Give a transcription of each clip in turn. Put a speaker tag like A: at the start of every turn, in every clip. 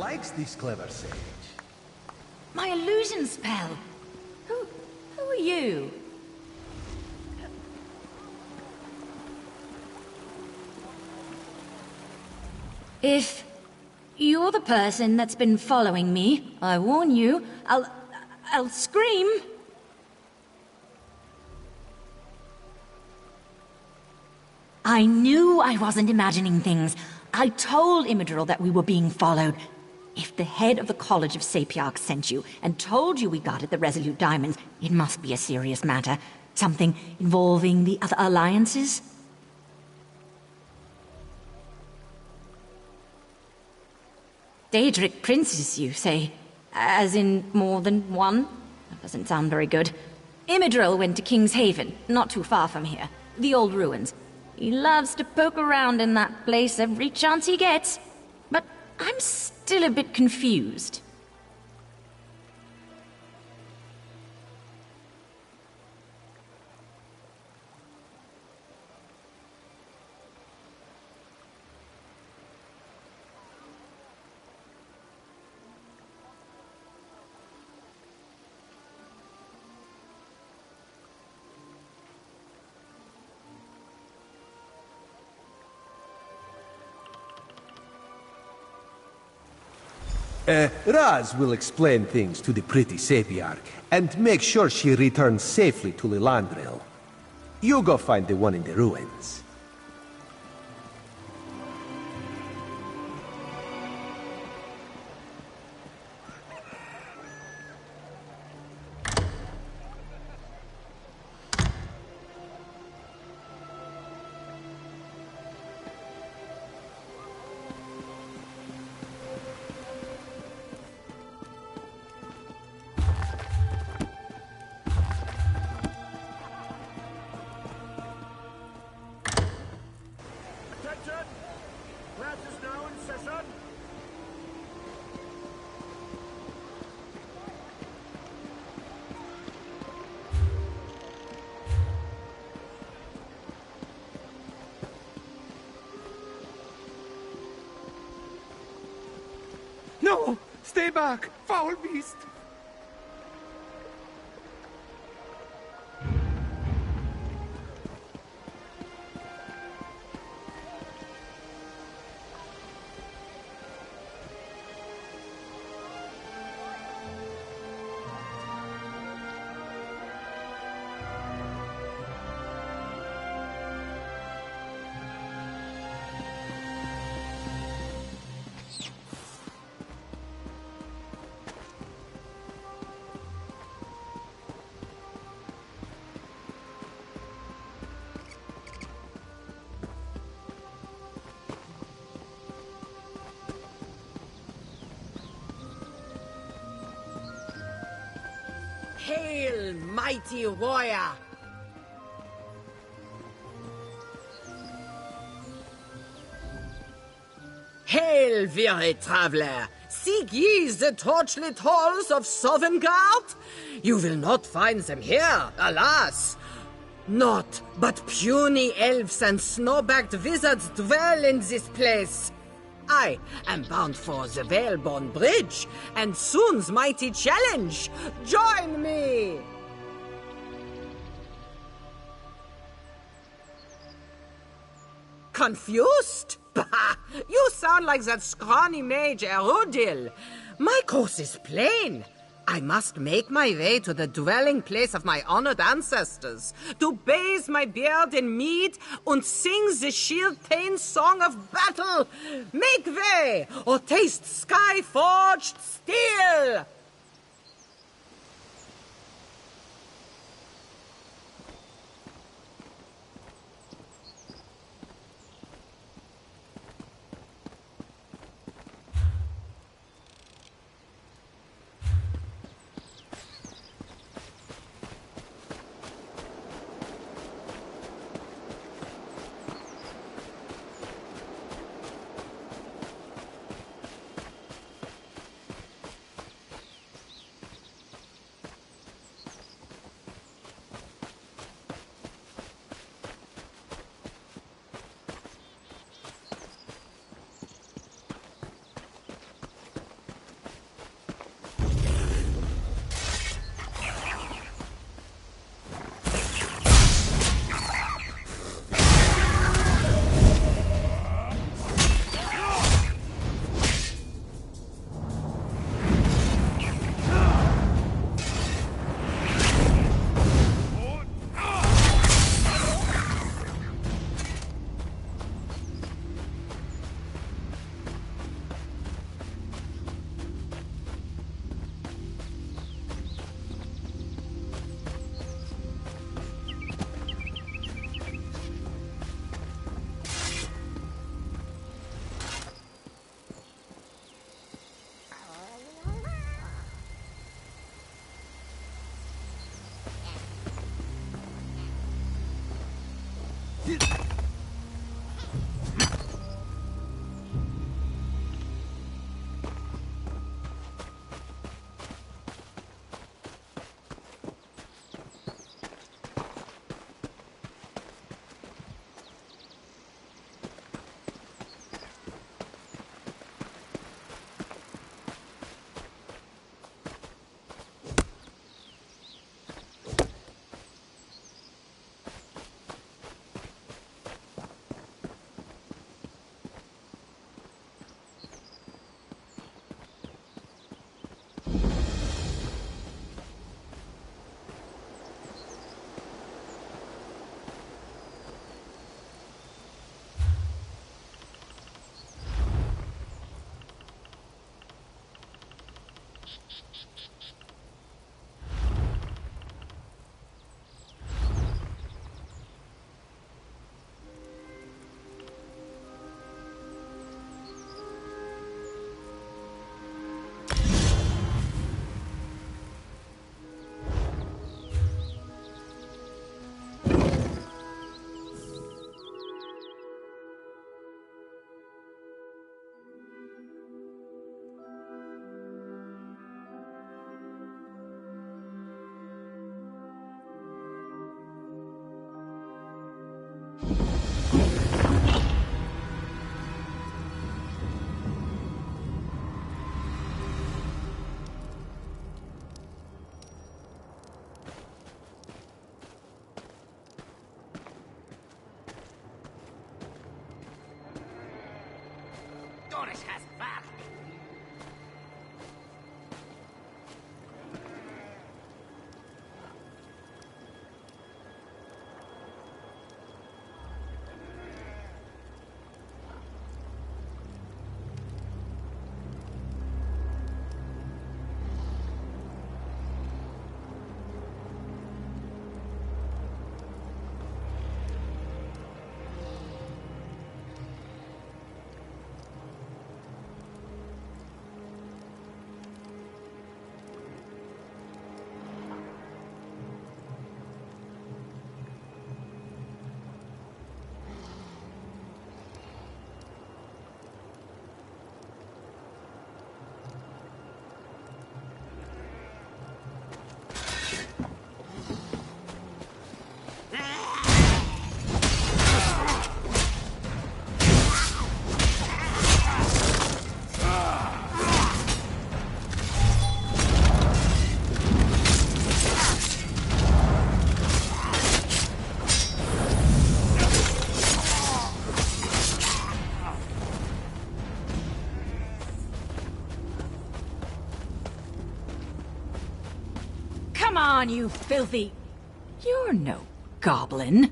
A: likes this clever sage.
B: My illusion spell. Who are you? If you're the person that's been following me, I warn you, I'll scream. I knew I wasn't imagining things. I told Imidril that we were being followed. If the head of the College of Sapiarchs sent you and told you we got at the Resolute Diamonds, it must be a serious matter. Something involving the other alliances? Daedric princes, you say? As in more than one? That doesn't sound very good. Imidril went to King's Haven, not too far from here. The old ruins. He loves to poke around in that place every chance he gets. But I'm still a bit confused.
A: Raz will explain things to the pretty Sapiarch, and make sure she returns safely to Lilandril. You go find the one in the ruins.
C: No! Stay back, foul beast!
D: Hail, mighty warrior! Hail, weary traveler! Seek ye the torchlit halls of Sovngarde? You will not find them here, alas! Naught but puny elves and snow-backed wizards dwell in this place. I am bound for the Whalebone Bridge, and soon's mighty challenge. Join me! Confused? Bah! You sound like that scrawny mage Erudil. My course is plain. I must make my way to the dwelling place of my honored ancestors, to bathe my beard in mead and sing the shield-pain song of battle. Make way, or taste sky-forged steel!
B: Come on, you filthy... You're no goblin.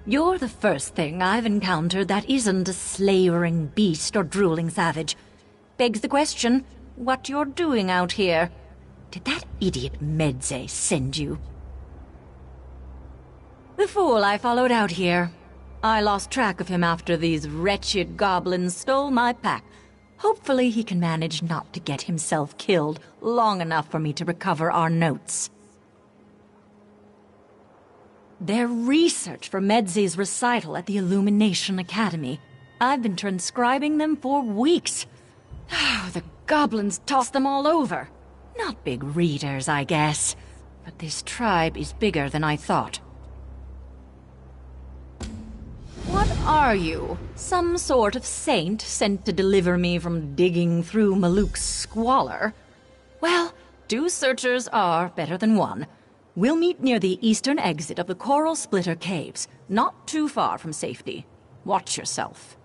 B: You're the first thing I've encountered that isn't a slavering beast or drooling savage. Begs the question, what you're doing out here. Did that idiot Medze send you? The fool I followed out here. I lost track of him after these wretched goblins stole my pack. Hopefully he can manage not to get himself killed long enough for me to recover our notes. Their research for Medze's recital at the Illumination Academy. I've been transcribing them for weeks. The goblins toss them all over. Not big readers, I guess. But this tribe is bigger than I thought. What are you? Some sort of saint sent to deliver me from digging through Maluk's squalor? Well, 2 searchers are better than 1. We'll meet near the eastern exit of the Coral Splitter Caves, not too far from safety. Watch yourself.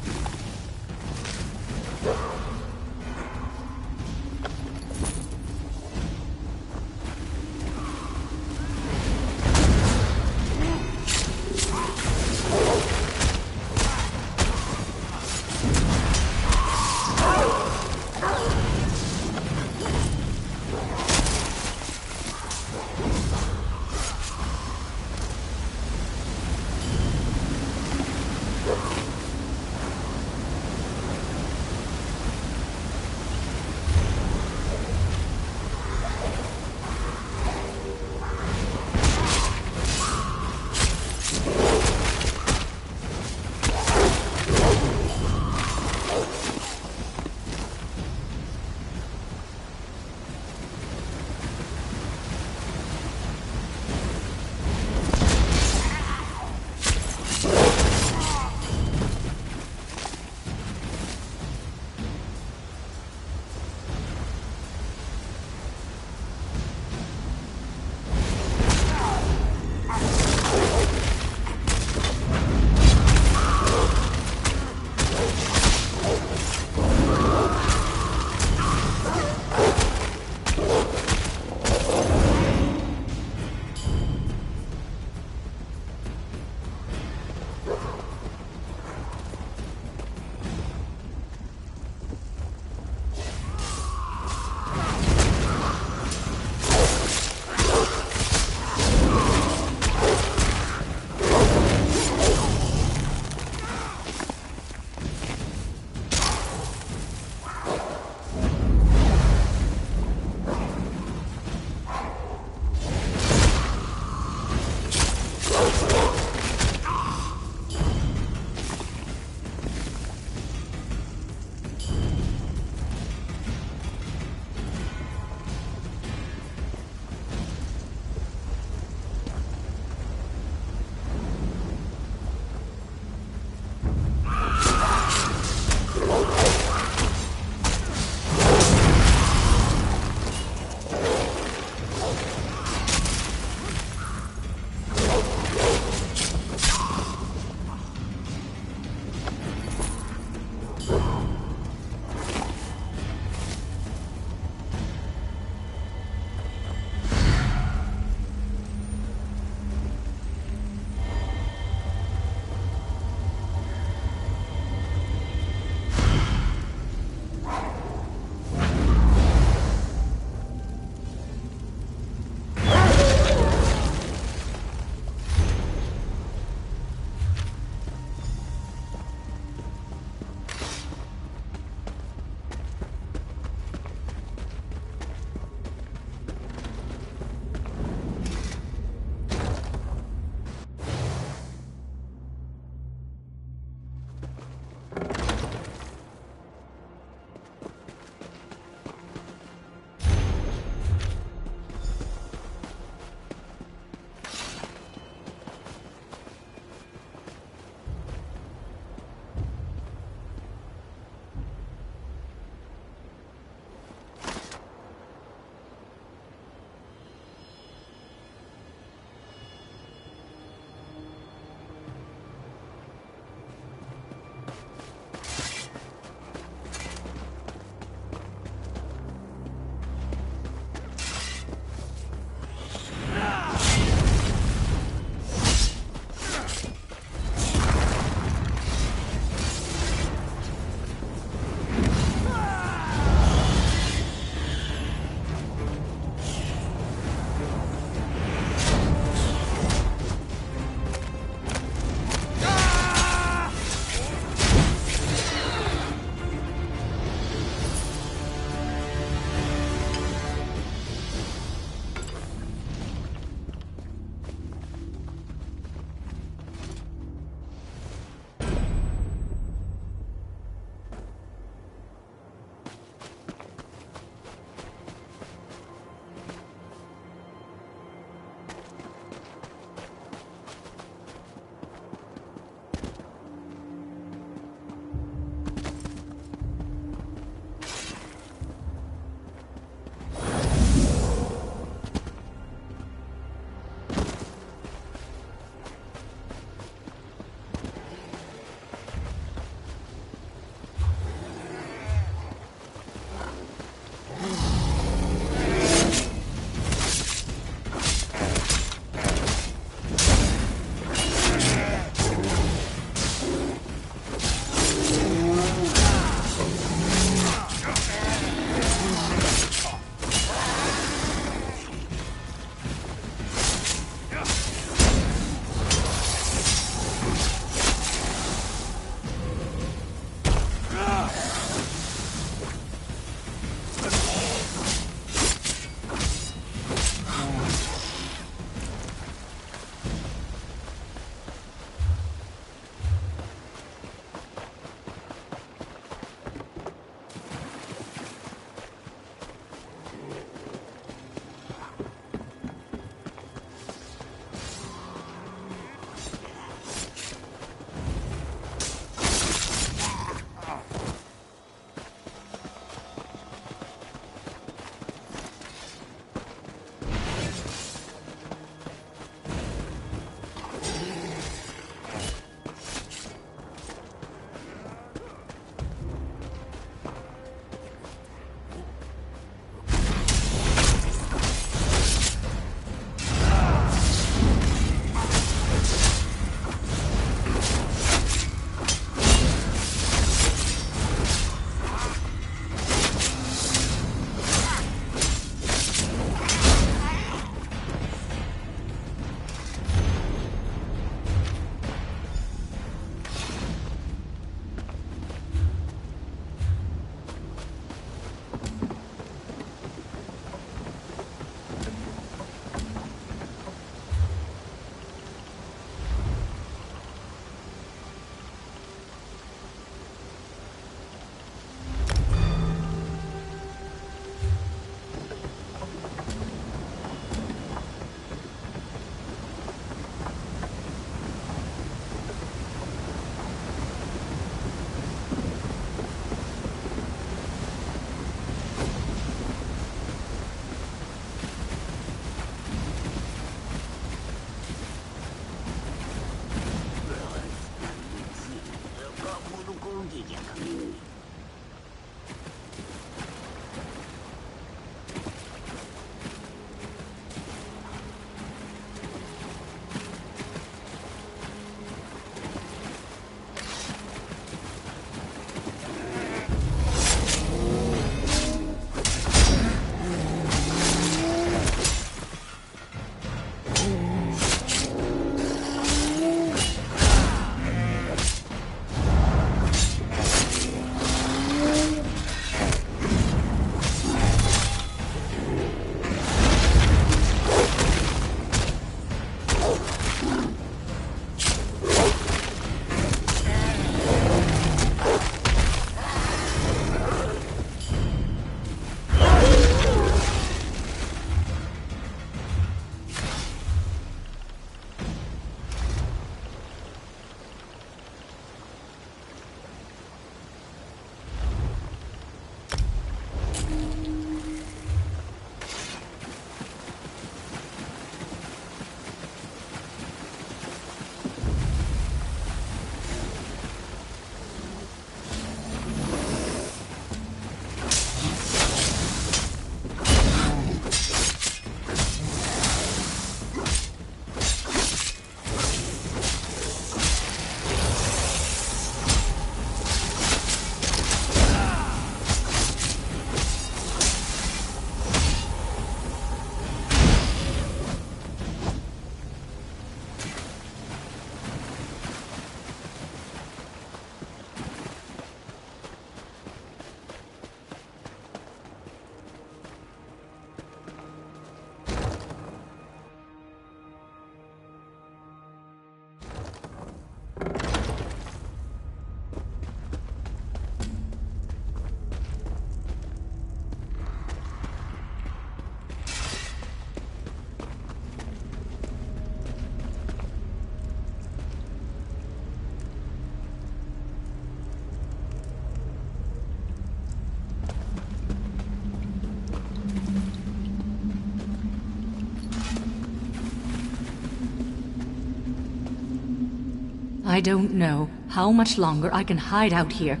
B: I don't know how much longer I can hide out here.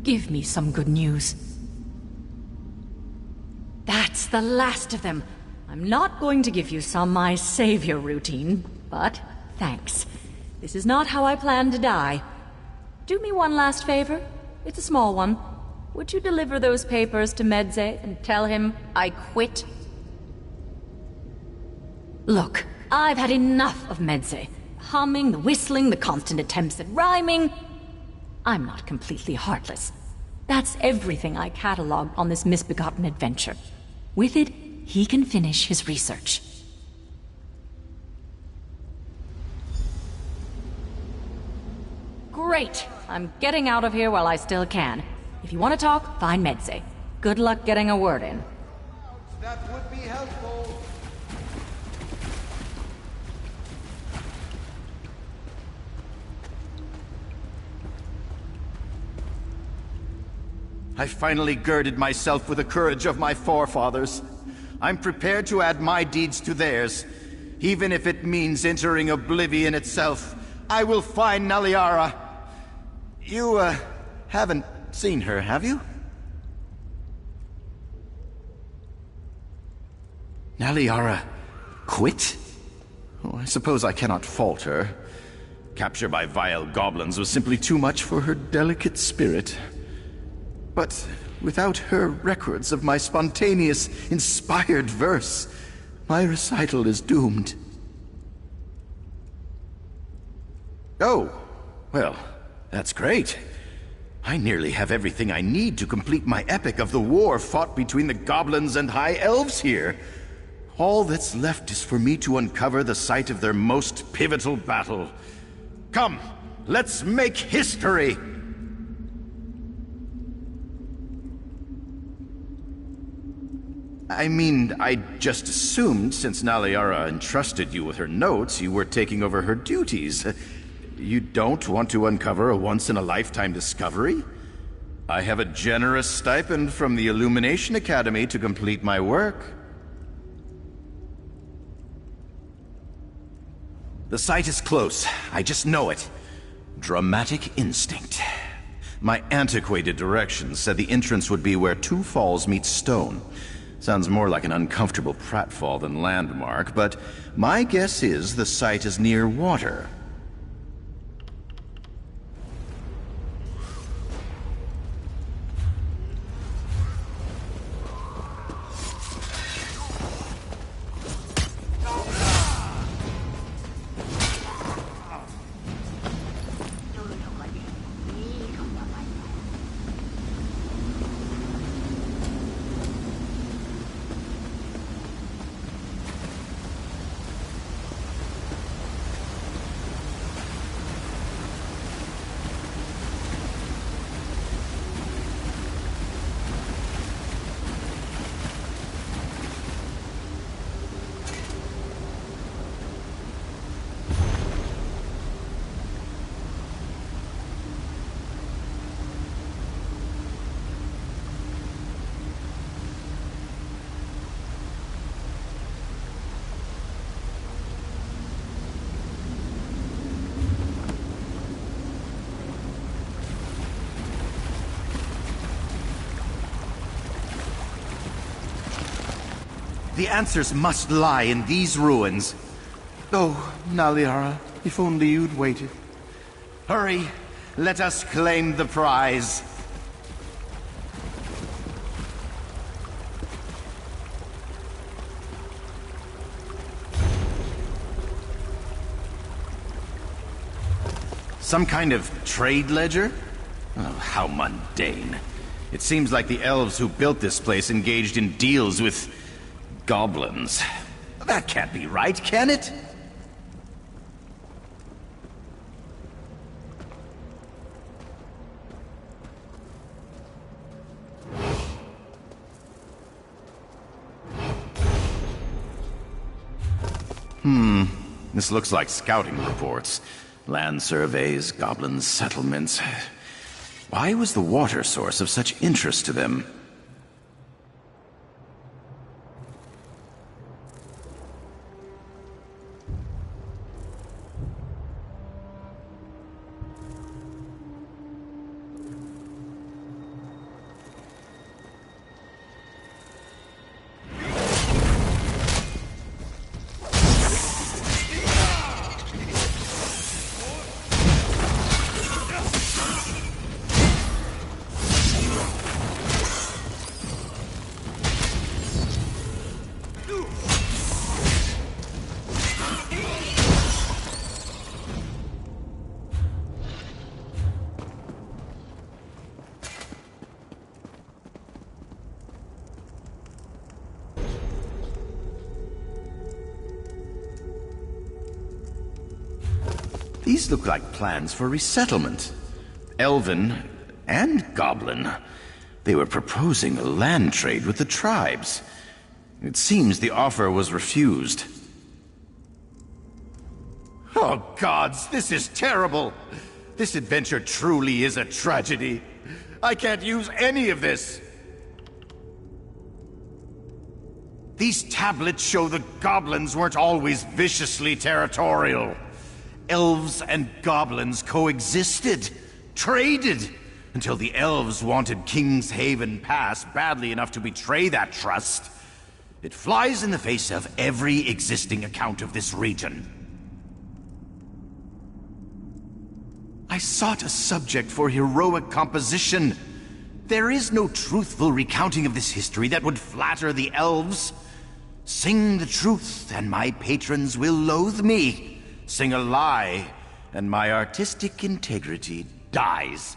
B: Give me some good news. That's the last of them. I'm not going to give you some my savior routine, but thanks. This is not how I plan to die. Do me one last favor. It's a small one. Would you deliver those papers to Medze and tell him I quit? Look, I've had enough of Medze. The humming, the whistling, the constant attempts at rhyming. I'm not completely heartless. That's everything I cataloged on this misbegotten adventure. With it, he can finish his research. Great! I'm getting out of here while I still can. If you want to talk, find Medze. Good luck getting a word in.
E: That would be helpful.
F: I finally girded myself with the courage of my forefathers. I'm prepared to add my deeds to theirs, even if it means entering oblivion itself. I will find Naliara. You, haven't seen her, have you? Naliara quit? Oh, I suppose I cannot fault her. Capture by vile goblins was simply too much for her delicate spirit. But without her records of my spontaneous, inspired verse, my recital is doomed. Oh, well, that's great. I nearly have everything I need to complete my epic of the war fought between the goblins and high elves here. All that's left is for me to uncover the site of their most pivotal battle. Come, let's make history! I mean, I just assumed since Naliara entrusted you with her notes, you were taking over her duties. You don't want to uncover a once-in-a-lifetime discovery? I have a generous stipend from the Illumination Academy to complete my work. The site is close. I just know it. Dramatic instinct. My antiquated directions said the entrance would be where two falls meet stone. Sounds more like an uncomfortable pratfall than landmark, but my guess is the site is near water. The answers must lie in these ruins. Oh, Naliara, if only you'd waited. Hurry, let us claim the prize. Some kind of trade ledger? Oh, how mundane. It seems like the elves who built this place engaged in deals with goblins. That can't be right, can it? This looks like scouting reports. Land surveys, goblin settlements. Why was the water source of such interest to them? These look like plans for resettlement. Elven and Goblin. They were proposing a land trade with the tribes. It seems the offer was refused. Oh gods, this is terrible! This adventure truly is a tragedy. I can't use any of this! These tablets show the goblins weren't always viciously territorial. Elves and goblins coexisted, traded, until the elves wanted King's Haven Pass badly enough to betray that trust. It flies in the face of every existing account of this region. I sought a subject for heroic composition. There is no truthful recounting of this history that would flatter the elves. Sing the truth, and my patrons will loathe me. Sing a lie, and my artistic integrity dies.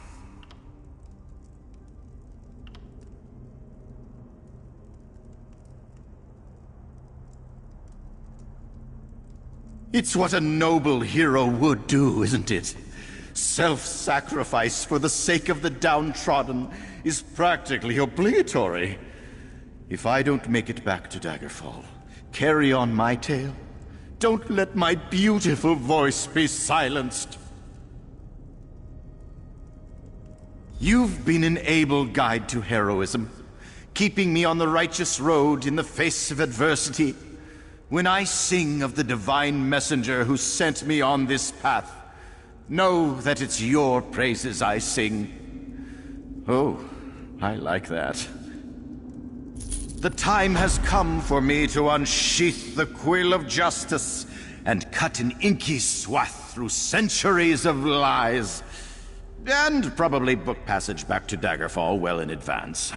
F: It's what a noble hero would do, isn't it? Self-sacrifice for the sake of the downtrodden is practically obligatory. If I don't make it back to Daggerfall, carry on my tale. Don't let my beautiful voice be silenced. You've been an able guide to heroism, keeping me on the righteous road in the face of adversity. When I sing of the divine messenger who sent me on this path, know that it's your praises I sing. Oh, I like that. The time has come for me to unsheath the quill of justice and cut an inky swath through centuries of lies. And probably book passage back to Daggerfall well in advance.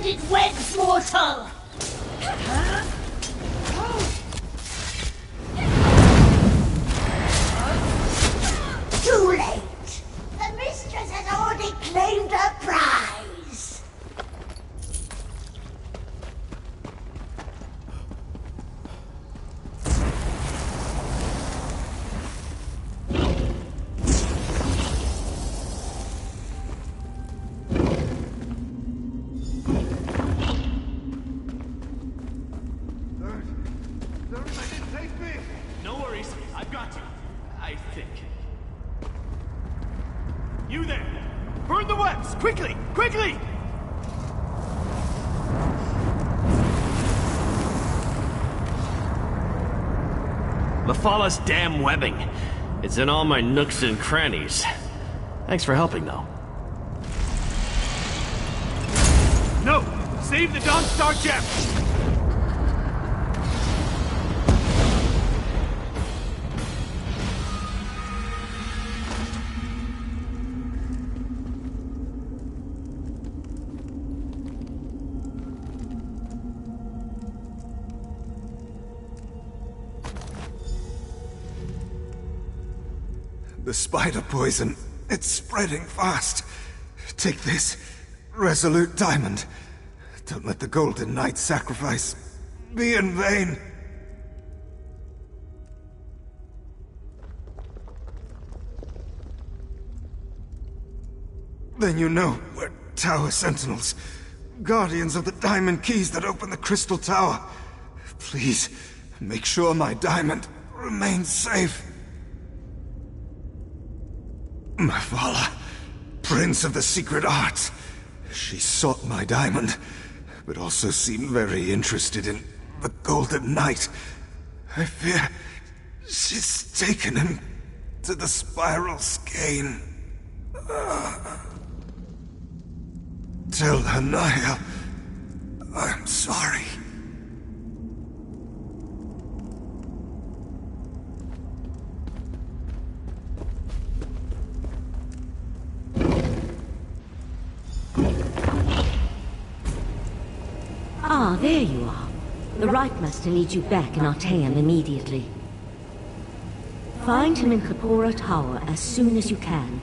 G: splendid webs, mortal! To
H: You there! Burn the webs! Quickly! Quickly!
I: Mephalah's damn webbing. It's in all my nooks and crannies. Thanks for helping, though.
H: No! Save the Dawnstar gem!
E: The spider poison, it's spreading fast. Take this, resolute diamond. Don't let the Golden Knight's sacrifice be in vain. Then you know we're Tower Sentinels, guardians of the diamond keys that open the Crystal Tower. Please, make sure my diamond remains safe. Mephalah, Prince of the Secret Arts. She sought my diamond, but also seemed very interested in the Golden Knight. I fear she's taken him to the Spiral Skein. Tell Hanaya I'm sorry.
J: Ah, there you are. The Right Master needs you back in Artaeum immediately. Find him in Kapora Tower as soon as you can.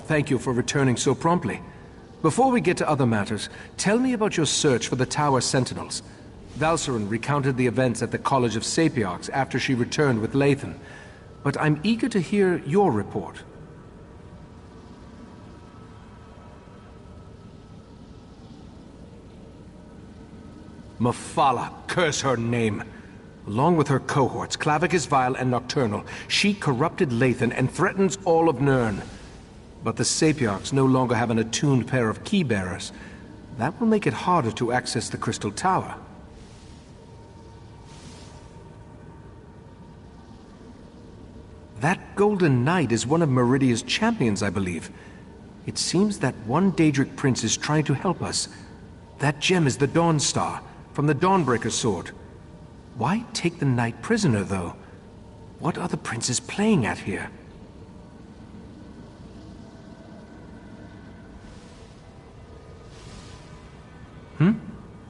K: thank you for returning so promptly. Before we get to other matters, tell me about your search for the Tower Sentinels. Valcerin recounted the events at the College of Sapiarchs after she returned with Lathan. But I'm eager to hear your report. Mephala, curse her name. Along with her cohorts, Clavicus Vile and Nocturnal, she corrupted Lathan and threatens all of Nirn. But the Sapiarchs no longer have an attuned pair of key-bearers. That will make it harder to access the Crystal Tower. That Golden Knight is one of Meridia's champions, I believe. It seems that one Daedric prince is trying to help us. That gem is the Dawn Star, from the Dawnbreaker sword. Why take the knight prisoner, though? What are the princes playing at here?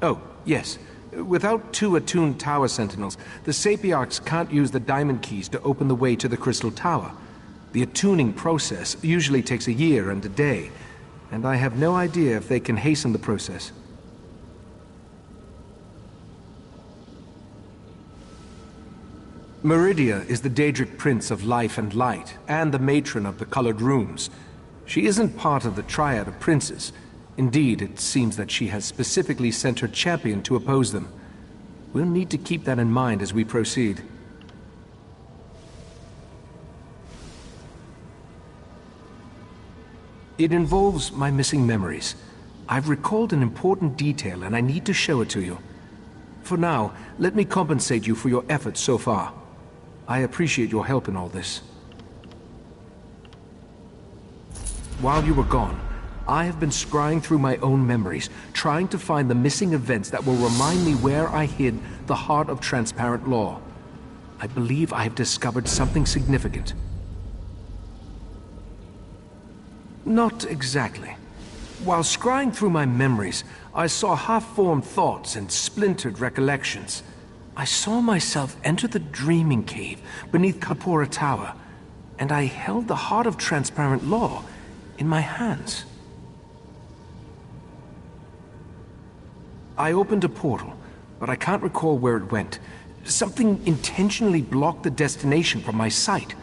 K: Oh, yes. Without 2 attuned tower sentinels, the Sapiarchs can't use the diamond keys to open the way to the Crystal Tower. The attuning process usually takes a year and a day, and I have no idea if they can hasten the process. Meridia is the Daedric Prince of Life and Light, and the matron of the Colored Rooms. She isn't part of the triad of princes. Indeed, it seems that she has specifically sent her champion to oppose them. We'll need to keep that in mind as we proceed. It involves my missing memories. I've recalled an important detail and I need to show it to you. For now, let me compensate you for your efforts so far. I appreciate your help in all this. While you were gone, I have been scrying through my own memories, trying to find the missing events that will remind me where I hid the heart of transparent law. I believe I have discovered something significant. Not exactly. While scrying through my memories, I saw half-formed thoughts and splintered recollections. I saw myself enter the Dreaming Cave beneath Kapora Tower, and I held the heart of transparent law in my hands. I opened a portal, but I can't recall where it went. Something intentionally blocked the destination from my sight.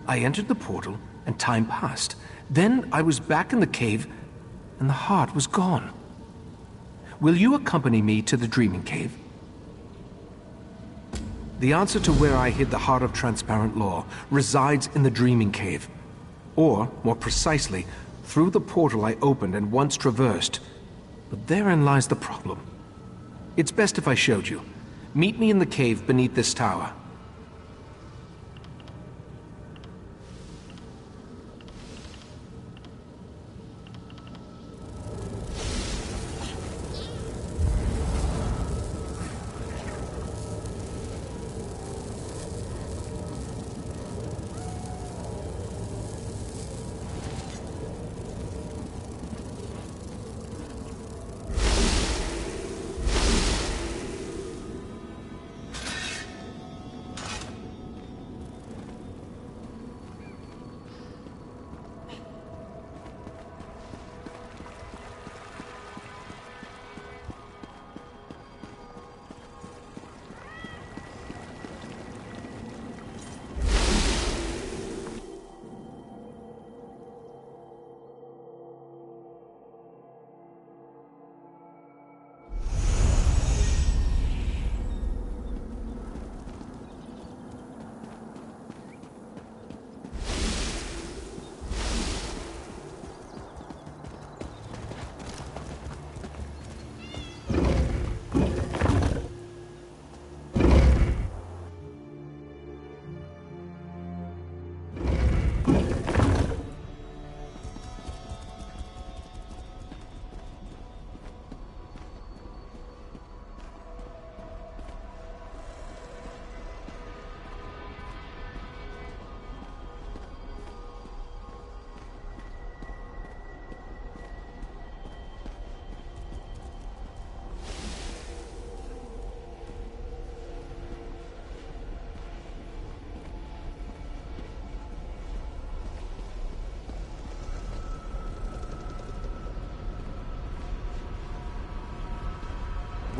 K: I entered the portal, and time passed. Then I was back in the cave, and the heart was gone. Will you accompany me to the Dreaming Cave? The answer to where I hid the heart of transparent law resides in the Dreaming Cave. Or, more precisely, through the portal I opened and once traversed. But therein lies the problem. It's best if I showed you. Meet me in the cave beneath this tower.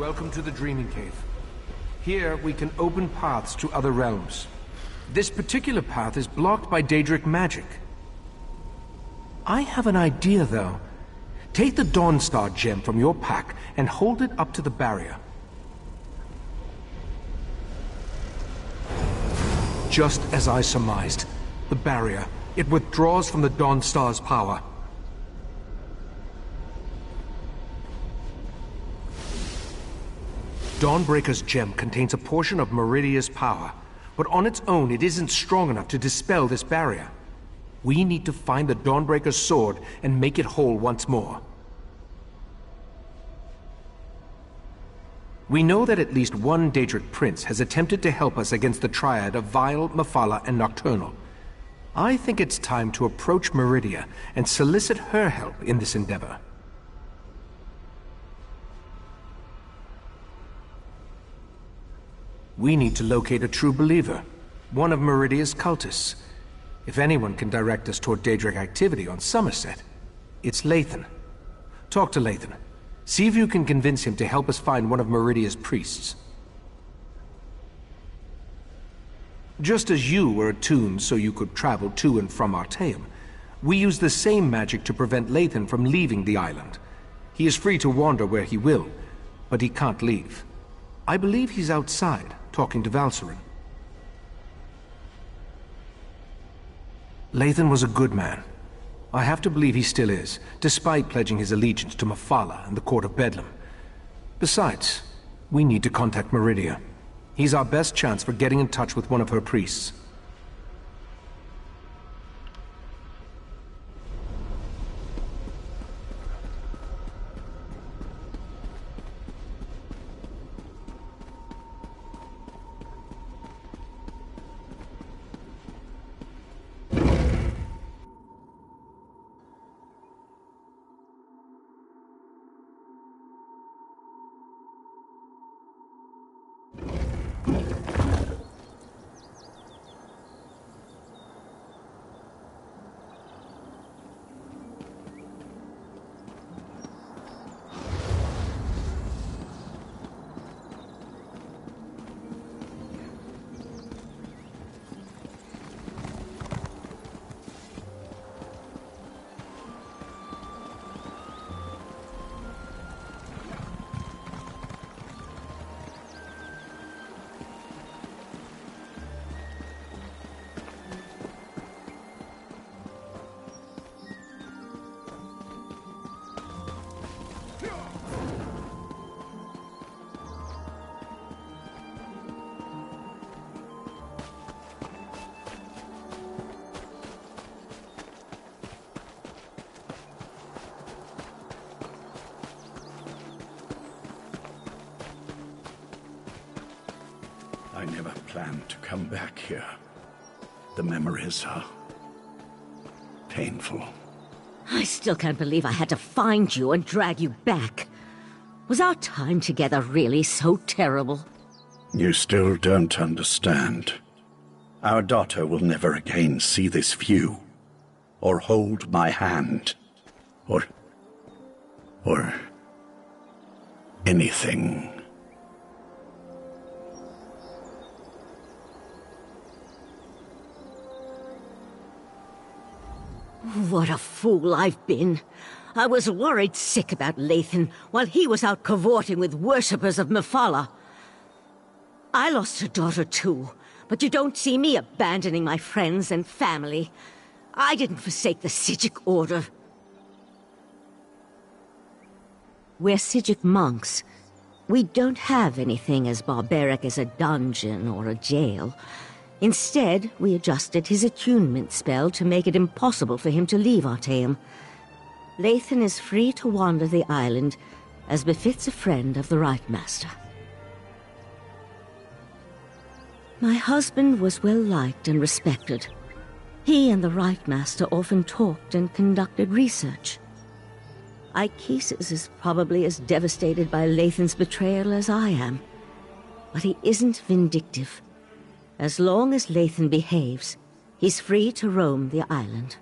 K: Welcome to the Dreaming Cave. Here, we can open paths to other realms. This particular path is blocked by Daedric magic. I have an idea, though. Take the Dawnstar gem from your pack and hold it up to the barrier. Just as I surmised. The barrier. It withdraws from the Dawnstar's power. Dawnbreaker's gem contains a portion of Meridia's power, but on its own it isn't strong enough to dispel this barrier. We need to find the Dawnbreaker's sword and make it whole once more. We know that at least one Daedric prince has attempted to help us against the triad of Vile, Mephala, and Nocturnal. I think it's time to approach Meridia and solicit her help in this endeavor. We need to locate a true believer, one of Meridia's cultists. If anyone can direct us toward Daedric activity on Somerset, it's Lathan. Talk to Lathan. See if you can convince him to help us find one of Meridia's priests. Just as you were attuned so you could travel to and from Artaeum, we use the same magic to prevent Lathan from leaving the island. He is free to wander where he will, but he can't leave. I believe he's outside, talking to Valcerin. Lathan was a good man. I have to believe he still is, despite pledging his allegiance to Mephala and the Court of Bedlam. Besides, we need to contact Meridia. He's our best chance for getting in touch with one of her priests.
F: I never planned to come back here. The memories are painful.
J: I still can't believe I had to find you and drag you back. Was our time together really so terrible?
F: You still don't understand. Our daughter will never again see this view, or hold my hand, or anything.
J: What a fool I've been. I was worried sick about Lathan while he was out cavorting with worshippers of Mephala. I lost a daughter too, but you don't see me abandoning my friends and family. I didn't forsake the Psijic Order. We're Psijic monks. We don't have anything as barbaric as a dungeon or a jail. Instead, we adjusted his attunement spell to make it impossible for him to leave Artaeum. Lathan is free to wander the island, as befits a friend of the Right Master. My husband was well liked and respected. He and the Right Master often talked and conducted research. Ichesis is probably as devastated by Lathan's betrayal as I am. But he isn't vindictive. As long as Lathan behaves, he's free to roam the island.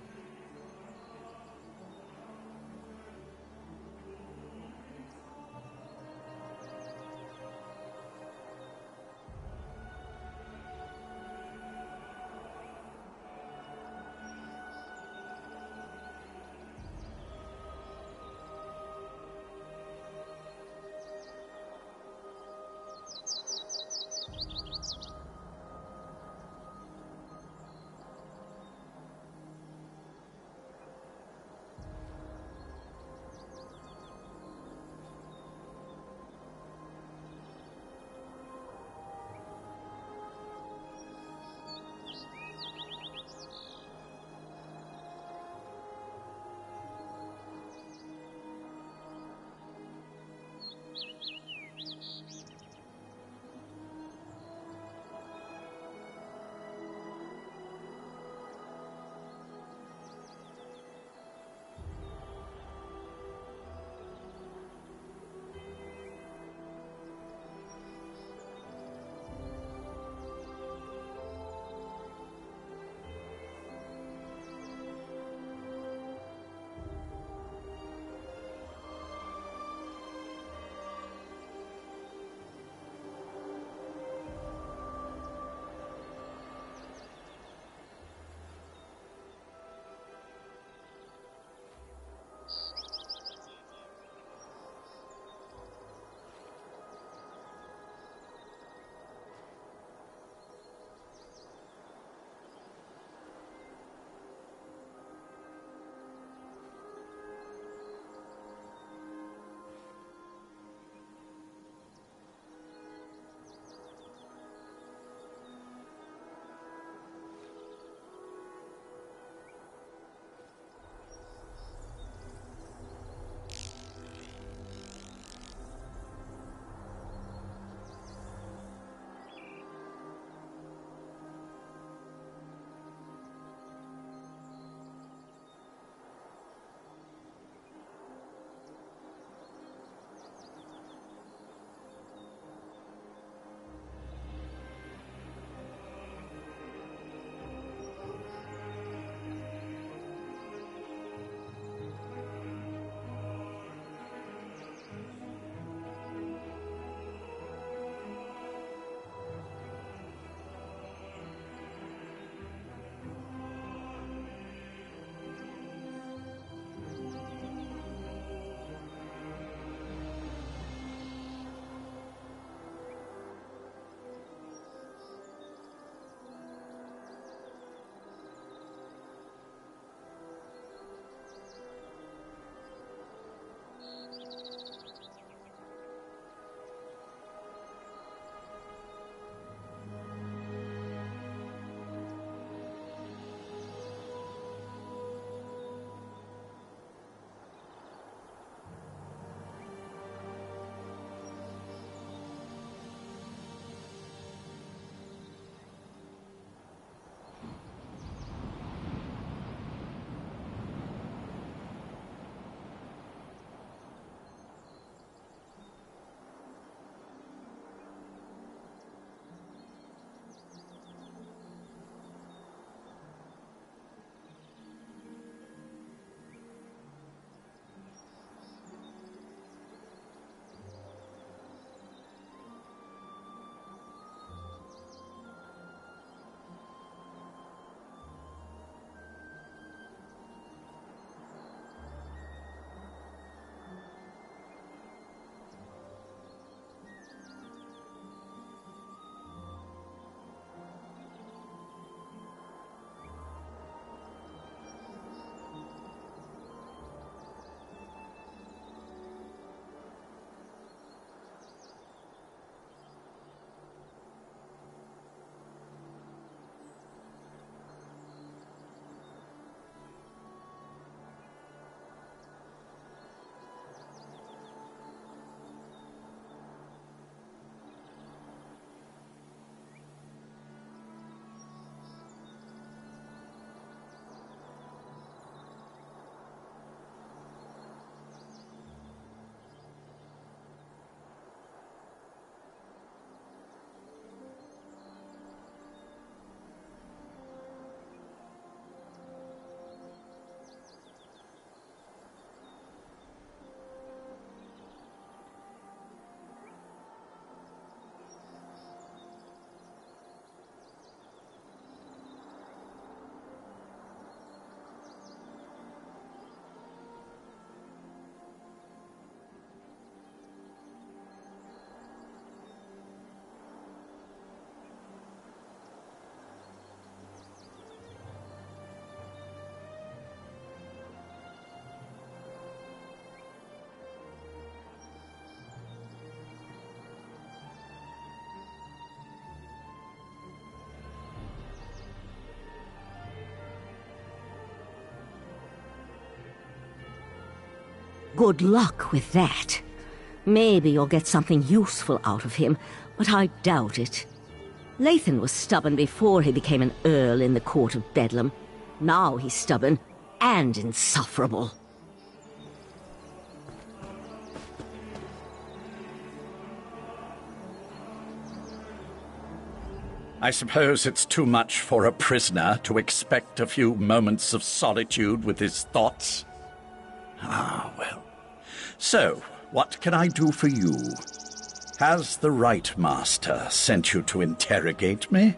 J: Good luck with that. Maybe you'll get something useful out of him, but I doubt it. Lathan was stubborn before he became an earl in the court of Bedlam. Now he's stubborn and insufferable.
L: I suppose it's too much for a prisoner to expect a few moments of solitude with his thoughts. Ah, well. So, what can I do for you? Has the Right Master sent you to interrogate me?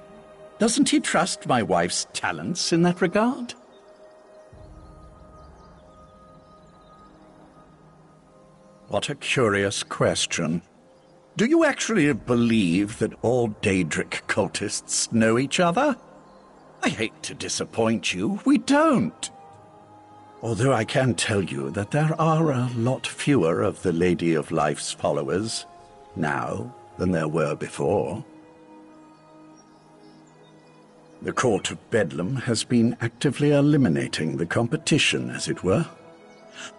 L: Doesn't he trust my wife's talents in that regard? What a curious question. Do you actually believe that all Daedric cultists know each other? I hate to disappoint you, we don't. Although I can tell you that there are a lot fewer of the Lady of Life's followers now than there were before. The Court of Bedlam has been actively eliminating the competition, as it were.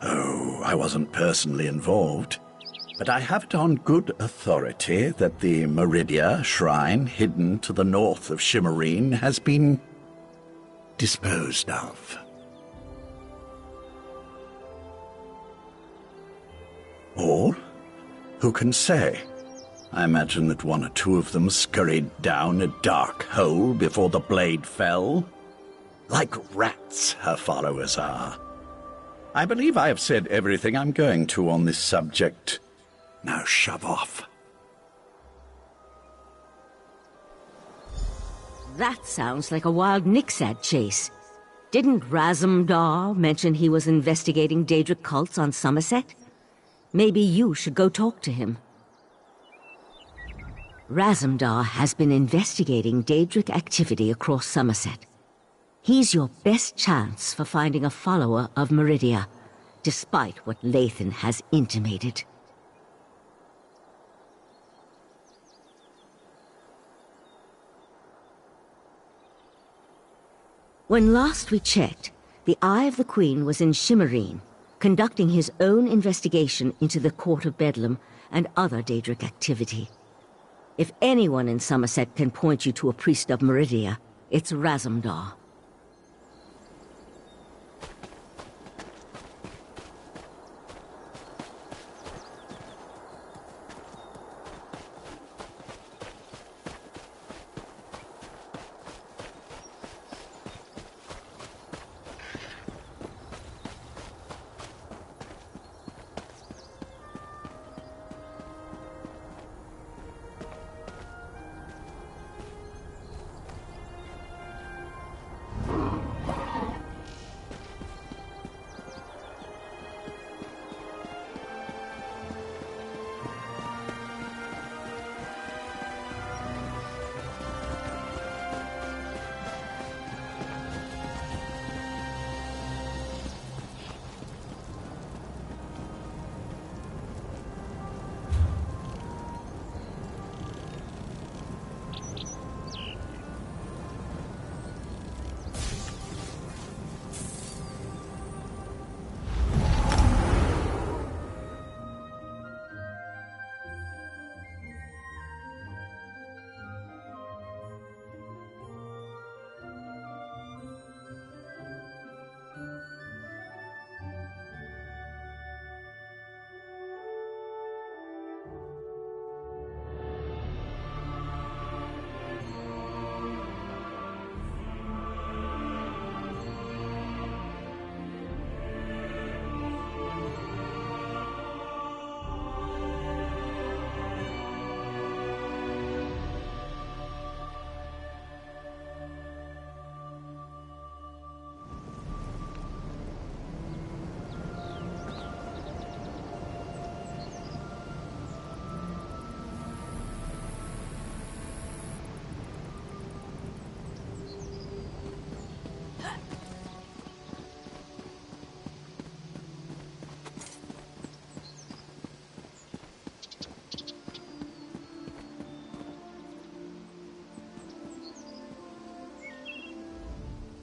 L: Oh, I wasn't personally involved. But I have it on good authority that the Meridia shrine hidden to the north of Shimmerine has been disposed of. All? Who can say? I imagine that one or two of them scurried down a dark hole before the blade fell. Like rats, her followers are. I believe I have said everything I'm going to on this subject. Now shove off.
J: That sounds like a wild Nixad chase. Didn't Razumdar mention he was investigating Daedric cults on Somerset? Maybe you should go talk to him. Razumdar has been investigating Daedric activity across Somerset. He's your best chance for finding a follower of Meridia, despite what Lathan has intimated. When last we checked, the Eye of the Queen was in Shimmerine, conducting his own investigation into the Court of Bedlam and other Daedric activity. If anyone in Somerset can point you to a priest of Meridia, it's Razumdar.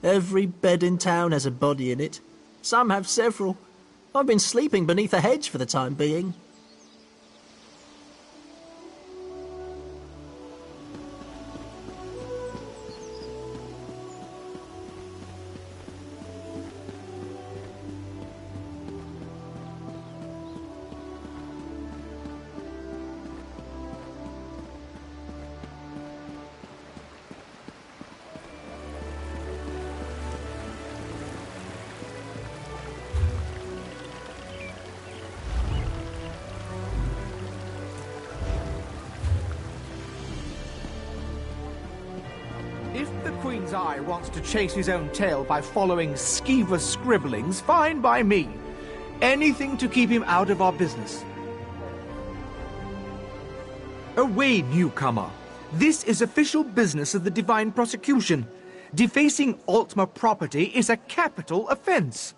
M: Every bed in town has a body in it. Some have several. I've been sleeping beneath a hedge for the time being.
H: If the Queen's Eye wants to chase his own tail by following skeever scribblings, fine by me. Anything to keep him out of our business. Away, newcomer. This is official business of the Divine Prosecution. Defacing Altmer property is a capital offense.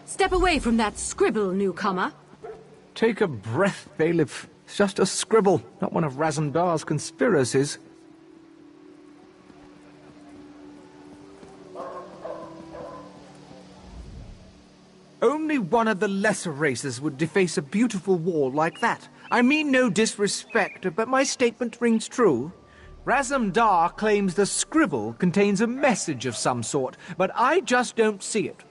N: Step away from that scribble, newcomer.
H: Take a breath, bailiff. It's just a scribble, not one of Razumdar's conspiracies. Only one of the lesser races would deface a beautiful wall like that. I mean no disrespect, but my statement rings true. Razumdar claims the scribble contains a message of some sort, but I just don't see it.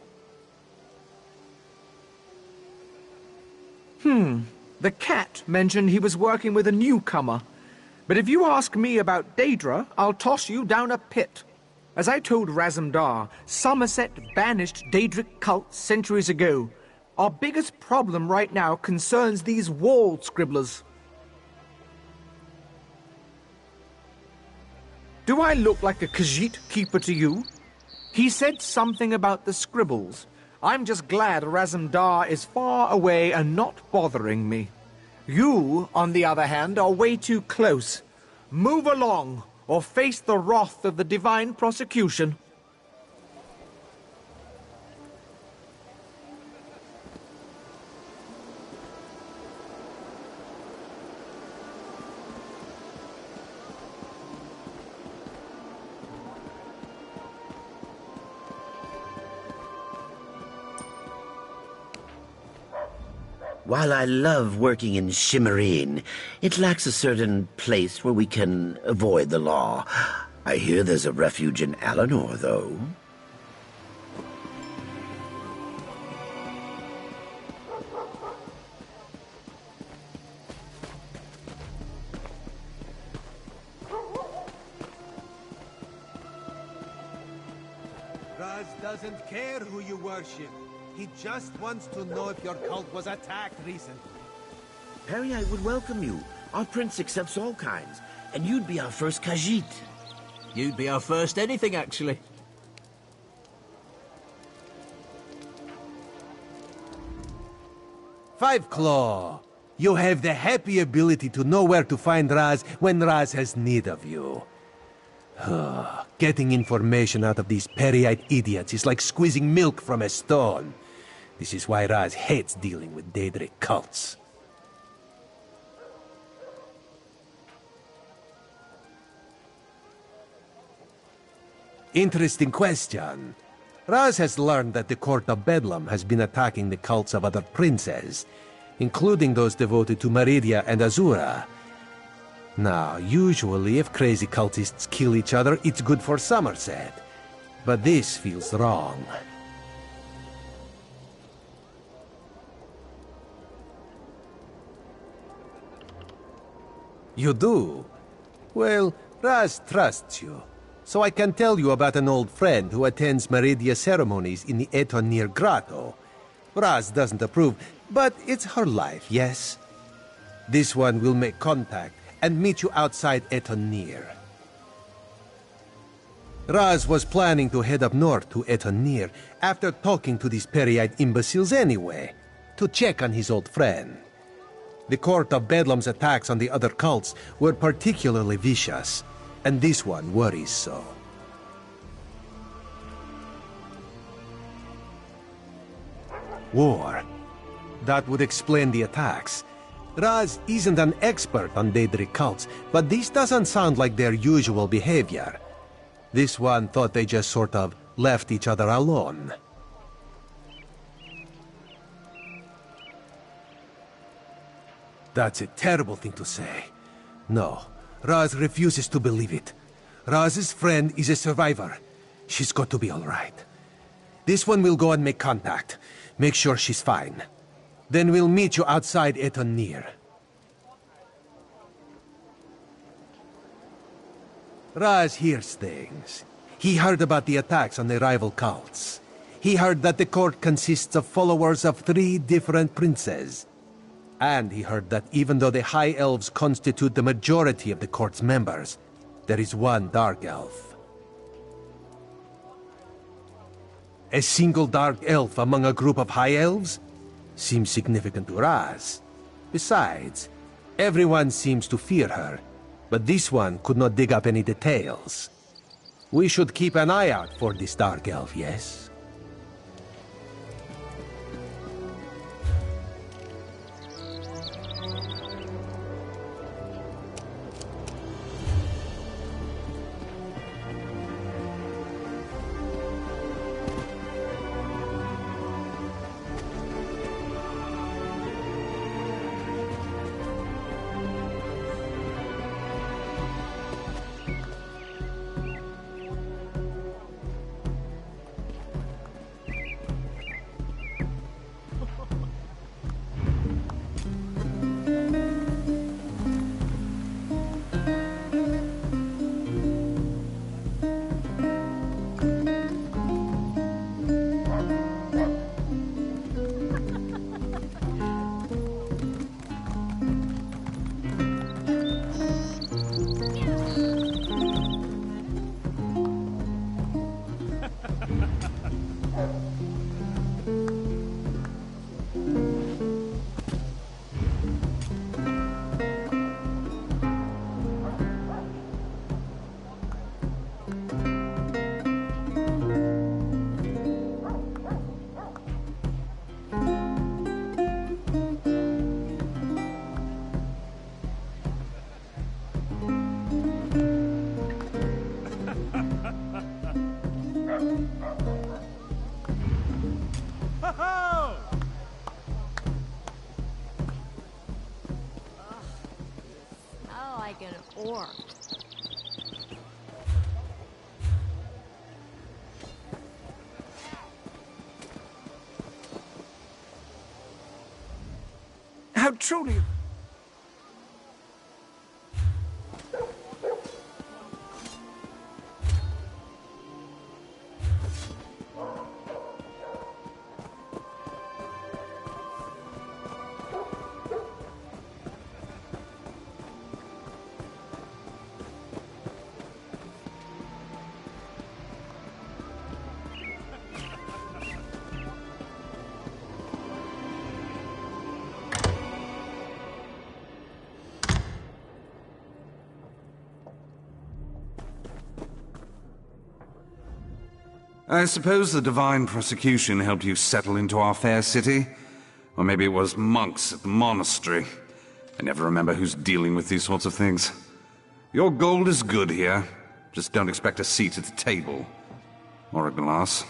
H: The cat mentioned he was working with a newcomer. But if you ask me about Daedra, I'll toss you down a pit. As I told Razumdar, Somerset banished Daedric cults centuries ago. Our biggest problem right now concerns these wall scribblers. Do I look like a Khajiit keeper to you? He said something about the scribbles. I'm just glad Razumdar is far away and not bothering me. You, on the other hand, are way too close. Move along, or face the wrath of the Divine Prosecution.
F: While I love working in Shimmerine, it lacks a certain place where we can avoid the law. I hear there's a refuge in Alinor, though.
A: Raz doesn't care who you worship. He just wants to know if your cult was attacked recently.
F: Perry, I would welcome you. Our prince accepts all kinds, and you'd be our first Khajiit.
M: You'd be our first anything, actually.
A: Five Claw, you have the happy ability to know where to find Raz when Raz has need of you. Getting information out of these Peryite idiots is like squeezing milk from a stone. This is why Raz hates dealing with Daedric cults. Interesting question. Raz has learned that the Court of Bedlam has been attacking the cults of other princes, including those devoted to Meridia and Azura. Now, usually if crazy cultists kill each other, it's good for Somerset. But this feels wrong. You do? Well, Raz trusts you. So I can tell you about an old friend who attends Meridia ceremonies in the Etonir Grotto. Raz doesn't approve, but it's her life, yes? This one will make contact and meet you outside Etonir. Raz was planning to head up north to Etonir after talking to these Peryite imbeciles anyway, to check on his old friend. The Court of Bedlam's attacks on the other cults were particularly vicious, and this one worries so. War. That would explain the attacks. Raz isn't an expert on Daedric cults, but this doesn't sound like their usual behavior. This one thought they just sort of left each other alone. That's a terrible thing to say. No, Raz refuses to believe it. Raz's friend is a survivor. She's got to be all right. This one will go and make contact. Make sure she's fine. Then we'll meet you outside Eton Near. Raz hears things. He heard about the attacks on the rival cults. He heard that the court consists of followers of 3 different princes. And he heard that even though the High Elves constitute the majority of the court's members, there is one Dark Elf. A single Dark Elf among a group of High Elves? Seems significant to Raz. Besides, everyone seems to fear her, but this one could not dig up any details. We should keep an eye out for this Dark Elf, yes?
K: How truly...
C: I suppose the divine prosecution helped you settle into our fair city? Or maybe it was monks at the monastery. I never remember who's dealing with these sorts of things. Your gold is good here. Just don't expect a seat at the table. Or a glass.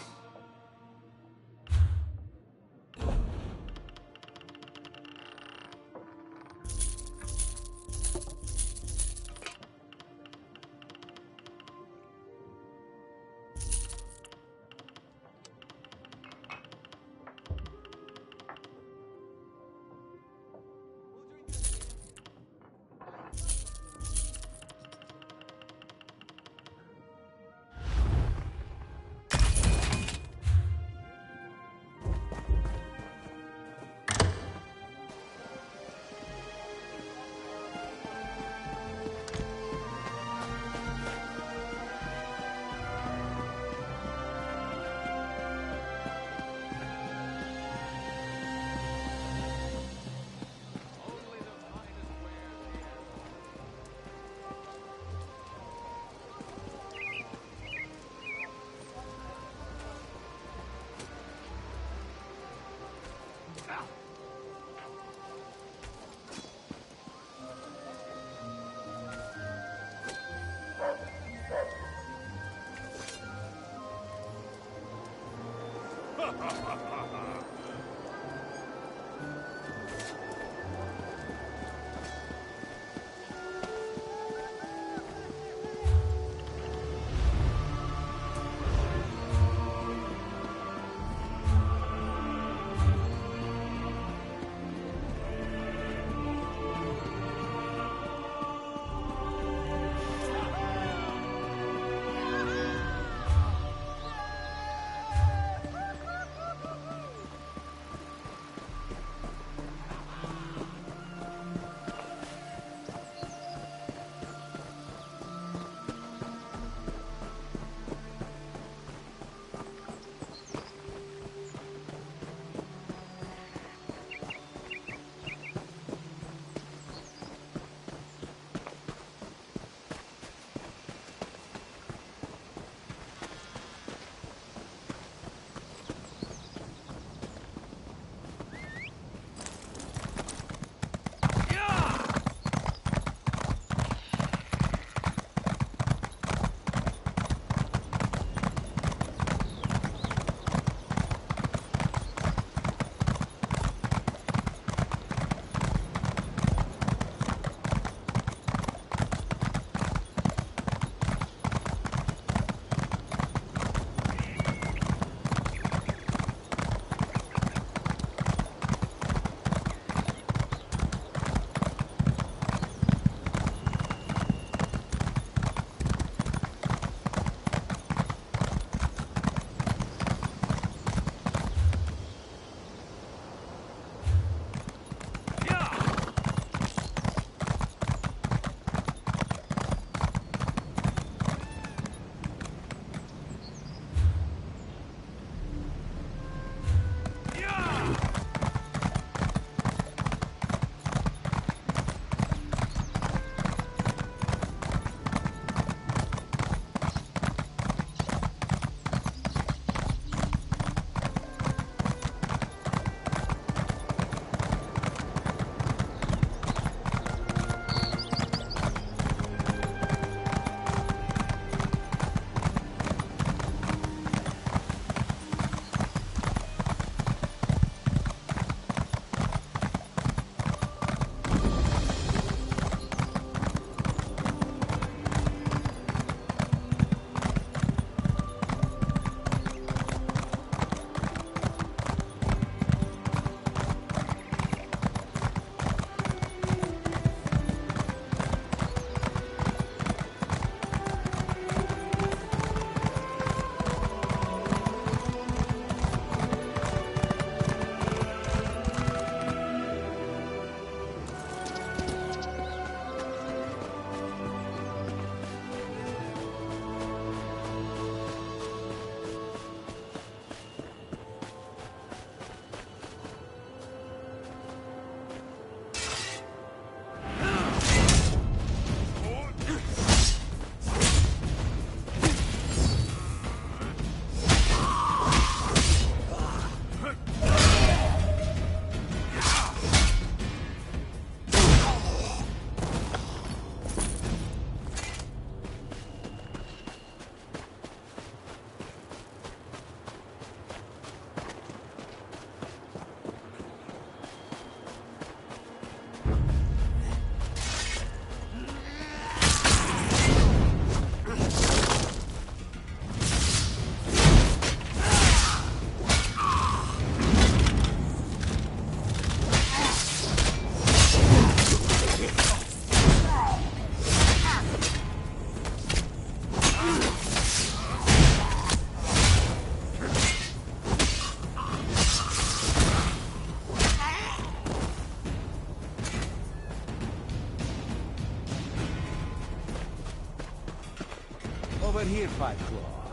A: Over here, Five Claw.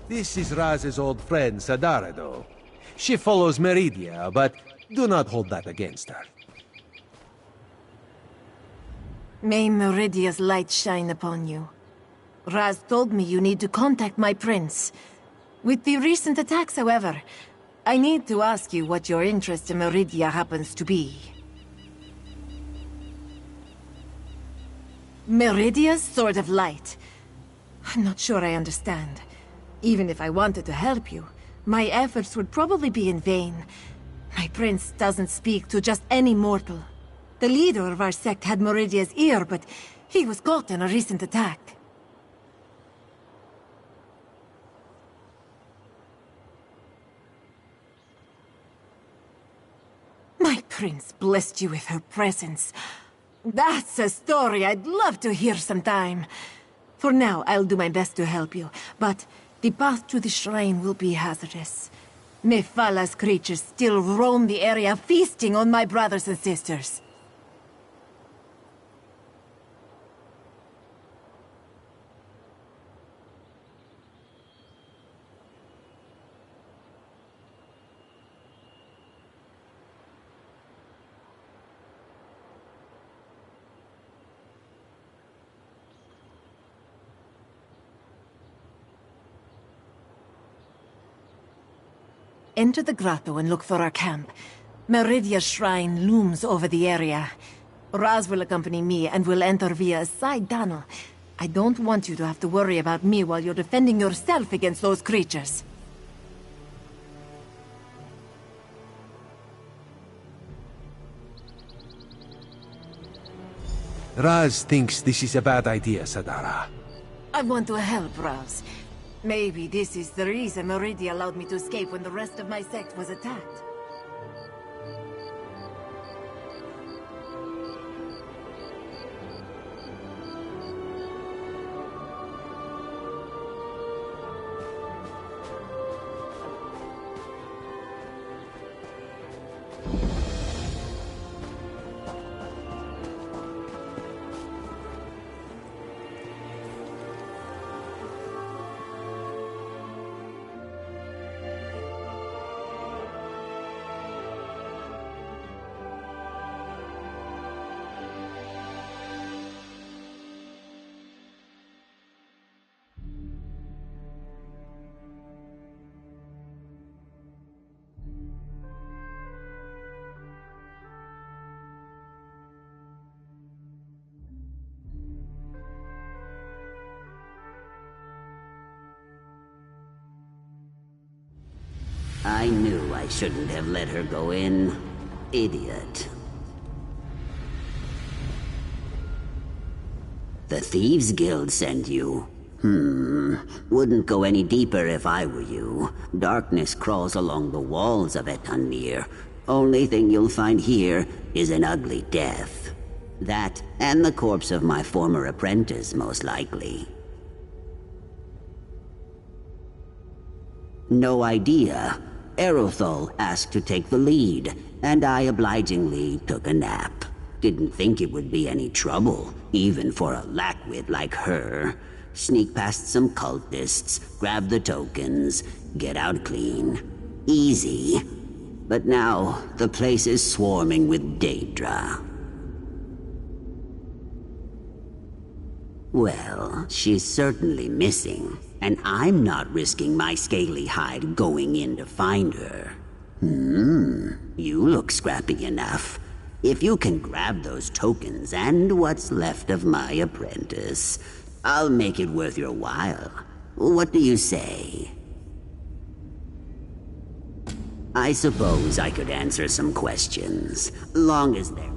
A: This is Raz's old friend, Sadarado. She follows Meridia, but do not hold that against her.
O: May Meridia's light shine upon you. Raz told me you need to contact my prince. With the recent attacks, however, I need to ask you what your interest in Meridia happens to be. Meridia's Sword of Light. I'm not sure I understand. Even if I wanted to help you, my efforts would probably be in vain. My prince doesn't speak to just any mortal. The leader of our sect had Meridia's ear, but he was caught in a recent attack. My prince blessed you with her presence. That's a story I'd love to hear sometime. For now, I'll do my best to help you, but the path to the shrine will be hazardous. Nephala's creatures still roam the area, feasting on my brothers and sisters. Enter the grotto and look for our camp. Meridia's shrine looms over the area. Raz will accompany me and will enter via a side tunnel. I don't want you to have to worry about me while you're defending yourself against those creatures.
A: Raz thinks this is a bad idea, Sadara.
O: I want to help Raz. Maybe this is the reason Meridia allowed me to escape when the rest of my sect was attacked.
P: I knew I shouldn't have let her go in. Idiot. The Thieves Guild sent you. Wouldn't go any deeper if I were you. Darkness crawls along the walls of Etanmir. Only thing you'll find here is an ugly death. That, and the corpse of my former apprentice, most likely. No idea. Erothal asked to take the lead, and I obligingly took a nap. Didn't think it would be any trouble, even for a lackwit like her. Sneak past some cultists, grab the tokens, get out clean. Easy. But now, the place is swarming with Daedra. Well, she's certainly missing, and I'm not risking my scaly hide going in to find her. You look scrappy enough. If you can grab those tokens and what's left of my apprentice, I'll make it worth your while. What do you say? I suppose I could answer some questions, long as they're...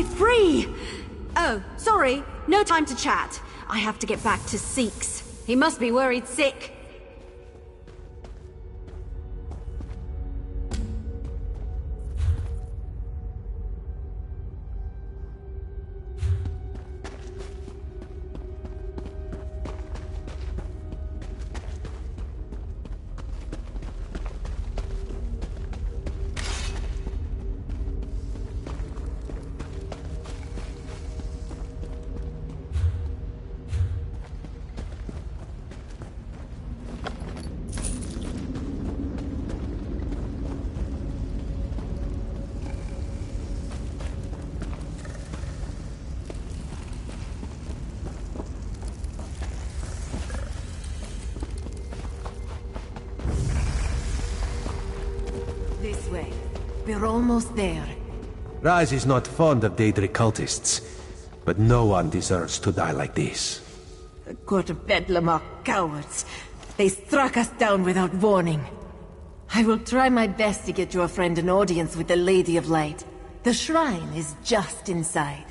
N: free! Oh, sorry. No time to chat. I have to get back to Seeks. He must be worried sick.
O: This way. We're almost there.
A: Raz is not fond of Daedric cultists, but no one deserves to die like this.
O: The Court of Bedlam are cowards. They struck us down without warning. I will try my best to get your friend an audience with the Lady of Light. The shrine is just inside.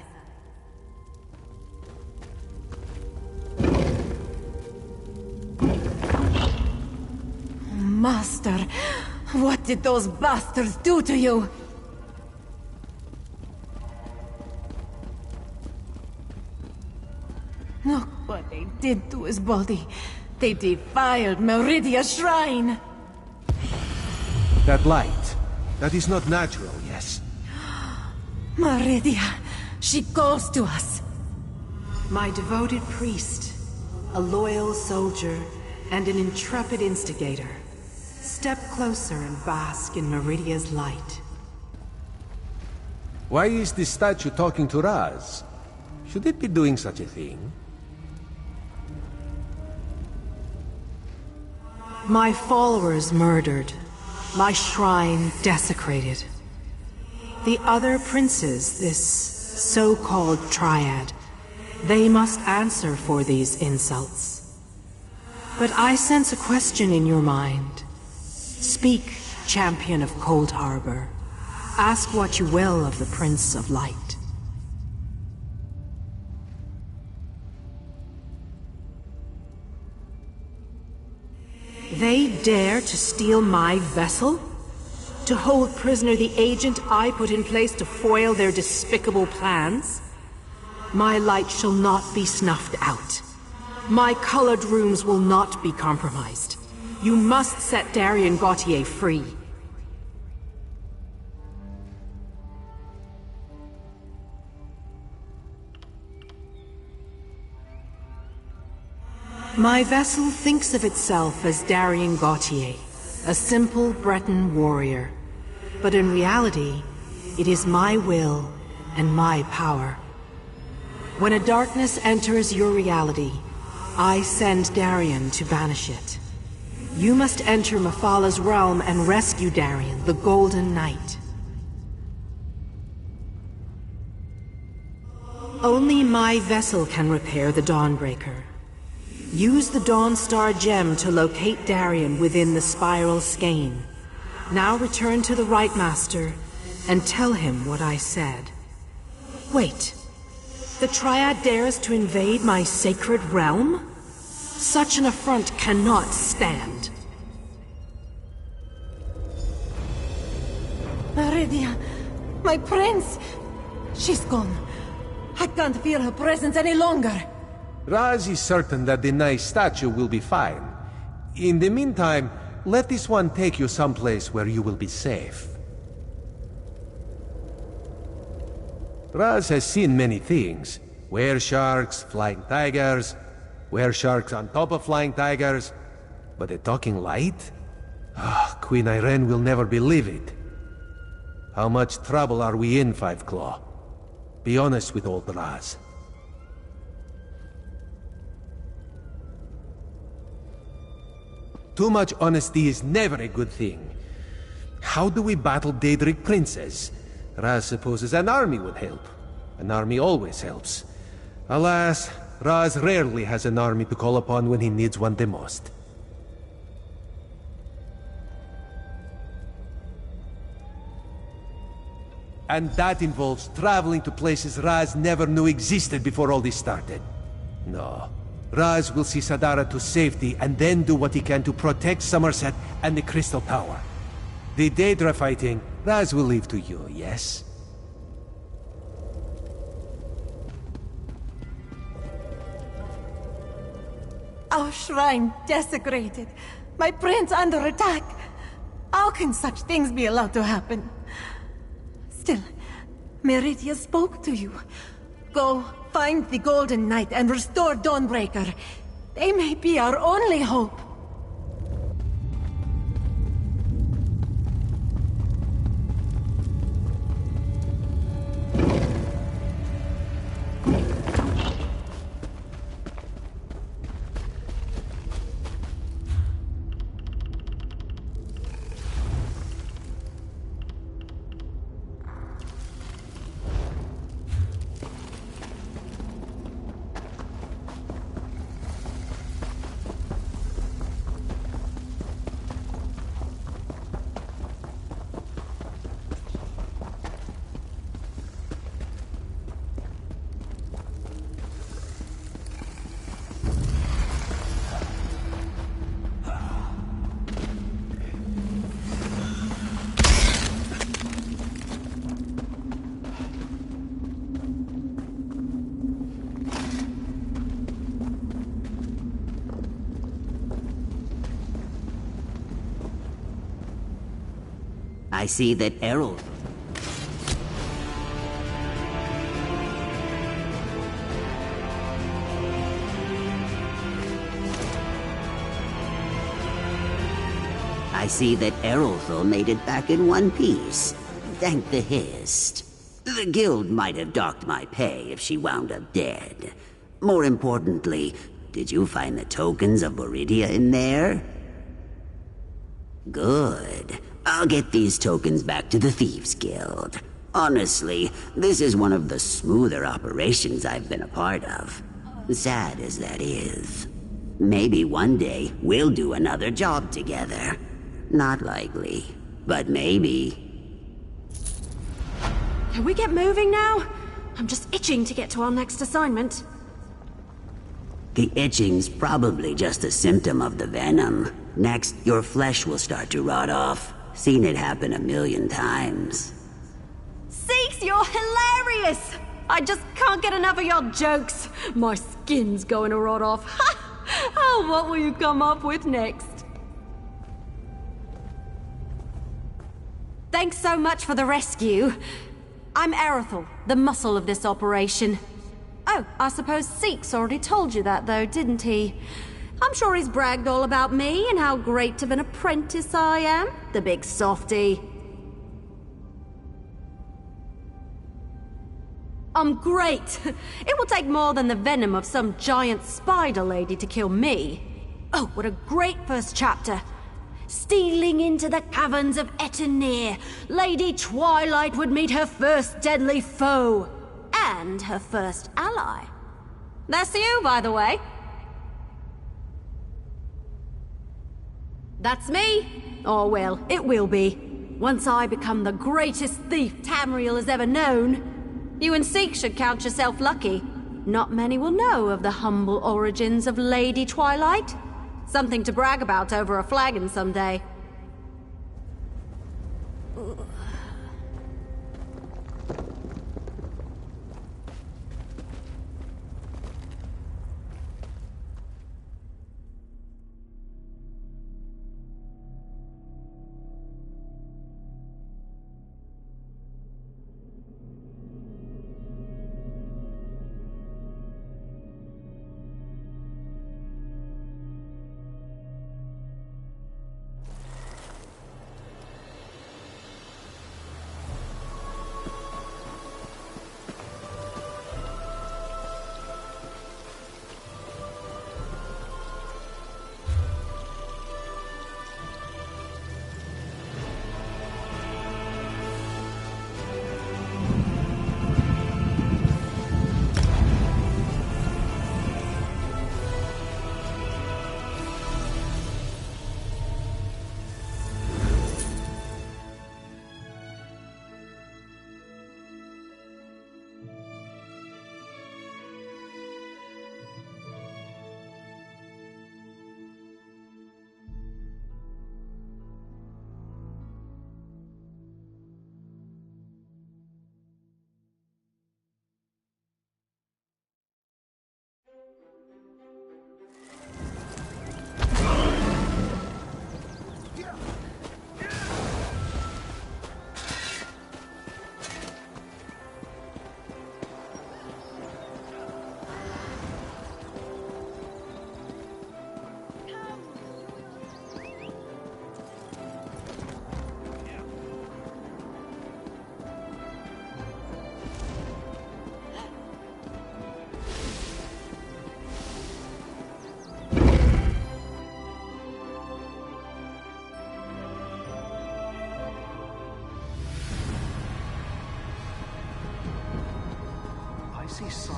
O: Master, what did those bastards do to you? Look what they did to his body. They defiled Meridia's shrine.
A: That light, that is not natural, yes?
O: Meridia, she calls to us.
Q: My devoted priest, a loyal soldier, and an intrepid instigator. Step closer and bask in Meridia's light.
A: Why is this statue talking to Raz? Should it be doing such a thing?
Q: My followers murdered. My shrine desecrated. The other princes, this so-called triad, they must answer for these insults. But I sense a question in your mind. Speak, champion of Cold Harbor. Ask what you will of the Prince of Light. They dare to steal my vessel? To hold prisoner the agent I put in place to foil their despicable plans? My light shall not be snuffed out. My colored runes will not be compromised. You must set Darien Gautier free. My vessel thinks of itself as Darien Gautier, a simple Breton warrior. But in reality, it is my will and my power. When a darkness enters your reality, I send Darien to banish it. You must enter Mephalah's realm and rescue Darien, the Golden Knight. Only my vessel can repair the Dawnbreaker. Use the Dawnstar gem to locate Darien within the Spiral Skein. Now return to the Right Master and tell him what I said. Wait. The Triad dares to invade my sacred realm? Such an affront cannot stand.
O: Meridia, my prince! She's gone. I can't feel her presence any longer.
A: Raz is certain that the nice statue will be fine. In the meantime, let this one take you someplace where you will be safe. Raz has seen many things. Were-sharks, flying tigers, were-sharks on top of flying tigers. But a talking light? Queen Irene will never believe it. How much trouble are we in, Five Claw? Be honest with old Raz. Too much honesty is never a good thing. How do we battle Daedric princes? Raz supposes an army would help. An army always helps. Alas, Raz rarely has an army to call upon when he needs one the most. And that involves traveling to places Raz never knew existed before all this started. No. Raz will see Sadara to safety and then do what he can to protect Somerset and the Crystal Tower. The Daedra fighting, Raz will leave to you, yes?
O: Our shrine desecrated. My prince under attack. How can such things be allowed to happen? Still, Meridia spoke to you. Go, find the Golden Knight and restore Dawnbreaker. They may be our only hope.
P: I see that Errol... I see that Errolthal made it back in one piece. Thank the Hist. The guild might have docked my pay if she wound up dead. More importantly, did you find the tokens of Viridia in there? Good. I'll get these tokens back to the Thieves Guild. Honestly, this is one of the smoother operations I've been a part of. Sad as that is. Maybe one day we'll do another job together. Not likely, but maybe.
N: Can we get moving now? I'm just itching to get to our next assignment.
P: The itching's probably just a symptom of the venom. Next, your flesh will start to rot off. Seen it happen 1,000,000 times.
N: Seeks, you're hilarious! I just can't get enough of your jokes. My skin's going to rot off. Oh, what will you come up with next? Thanks so much for the rescue. I'm Errolthal, the muscle of this operation. Oh, I suppose Seeks already told you that, though, didn't he? I'm sure he's bragged all about me and how great of an apprentice I am. The big softy. I'm great. It will take more than the venom of some giant spider lady to kill me. Oh, what a great first chapter. Stealing into the caverns of Etenir, Lady Twilight would meet her first deadly foe. And her first ally. That's you, by the way. That's me. Oh well, it will be. Once I become the greatest thief Tamriel has ever known. You and Seek should count yourself lucky. Not many will know of the humble origins of Lady Twilight. Something to brag about over a flagon someday.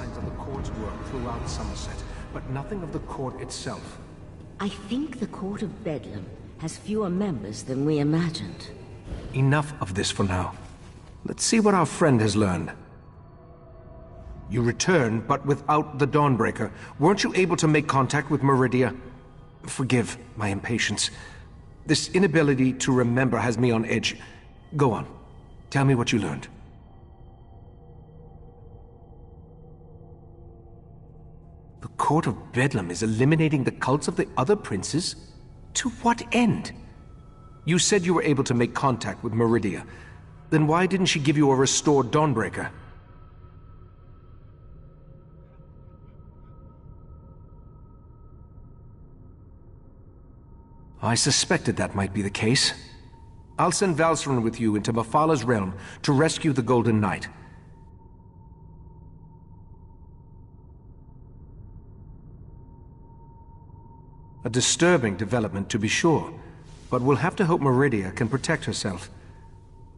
K: signs of the court's work throughout Somerset, but nothing of the court itself.
J: I think the Court of Bedlam has fewer members than we imagined.
K: Enough of this for now. Let's see what our friend has learned. You returned, but without the Dawnbreaker. Weren't you able to make contact with Meridia? Forgive my impatience. This inability to remember has me on edge. Go on. Tell me what you learned. The Court of Bedlam is eliminating the cults of the other princes? To what end? You said you were able to make contact with Meridia. Then why didn't she give you a restored Dawnbreaker? I suspected that might be the case. I'll send Valcerin with you into Mephalah's realm to rescue the Golden Knight. A disturbing development, to be sure, but we'll have to hope Meridia can protect herself.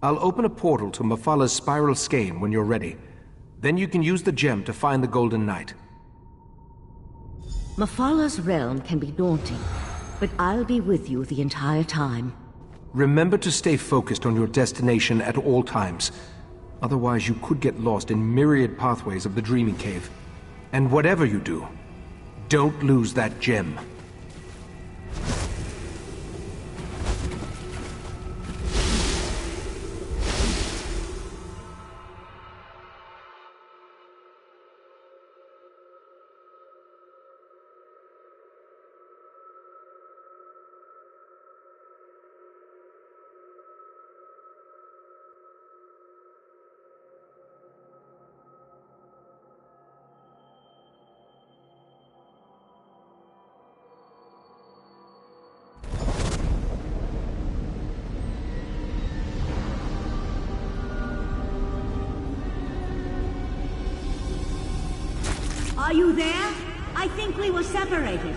K: I'll open a portal to Mephalah's spiral skein when you're ready. Then you can use the gem to find the Golden Knight.
J: Mephalah's realm can be daunting, but I'll be with you the entire time.
K: Remember to stay focused on your destination at all times. Otherwise, you could get lost in myriad pathways of the Dreaming Cave. And whatever you do, don't lose that gem.
J: Are you there? I think we were separated.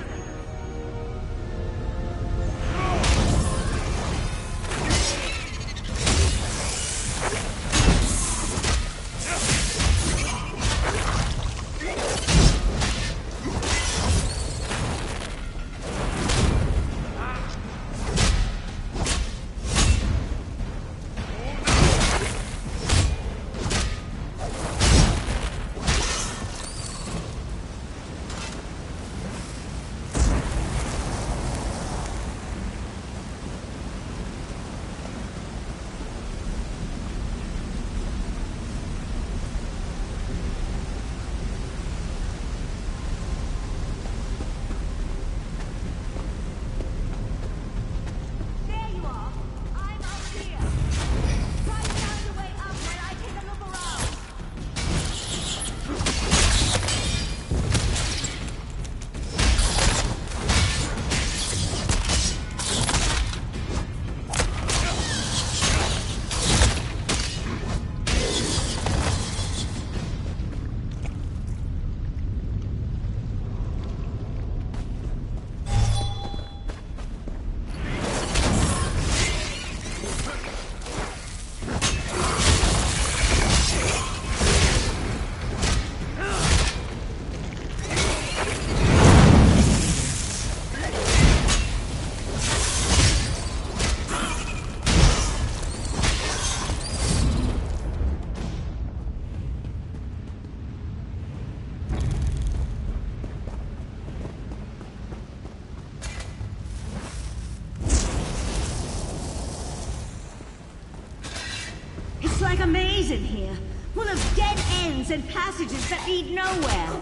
J: Like a maze in here, full of dead ends and passages that lead nowhere.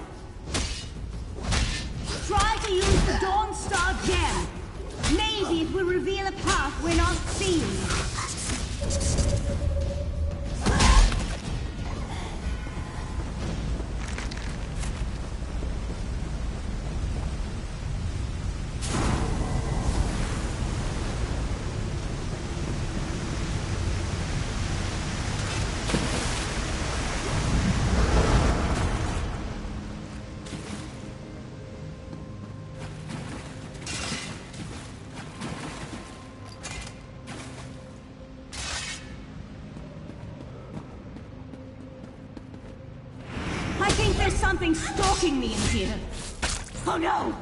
J: Try to use the Dawn Star gem. Maybe it will reveal a path we're not seeing.
G: something stalking me in here. Oh no!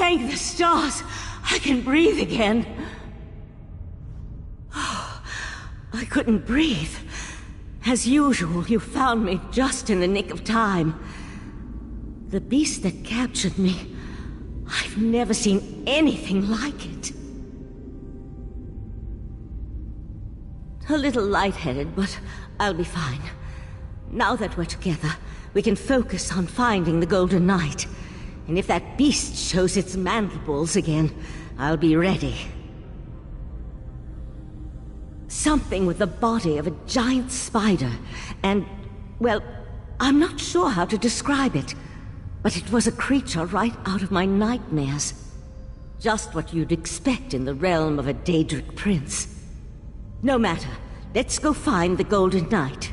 J: Thank the stars! I can breathe again. Oh, I couldn't breathe. As usual, you found me just in the nick of time. The beast that captured me, I've never seen anything like it. A little lightheaded, but I'll be fine. Now that we're together, we can focus on finding the Golden Knight. And if that beast shows its mandibles again, I'll be ready. Something with the body of a giant spider, and, well, I'm not sure how to describe it, but it was a creature right out of my nightmares. Just what you'd expect in the realm of a Daedric prince. No matter, let's go find the Golden Knight.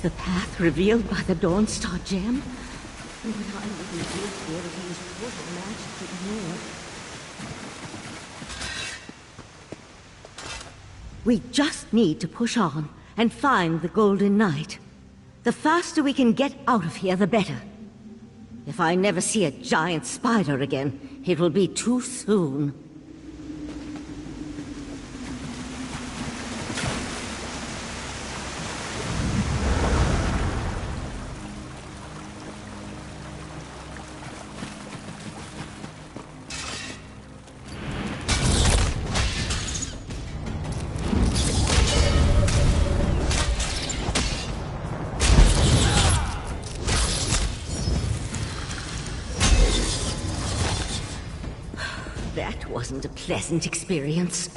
J: The path revealed by the Dawnstar gem? But I wouldn't give there to use portal magic anymore. We just need to push on and find the Golden Knight. The faster we can get out of here, the better. If I never see a giant spider again, it will be too soon. That wasn't a pleasant experience.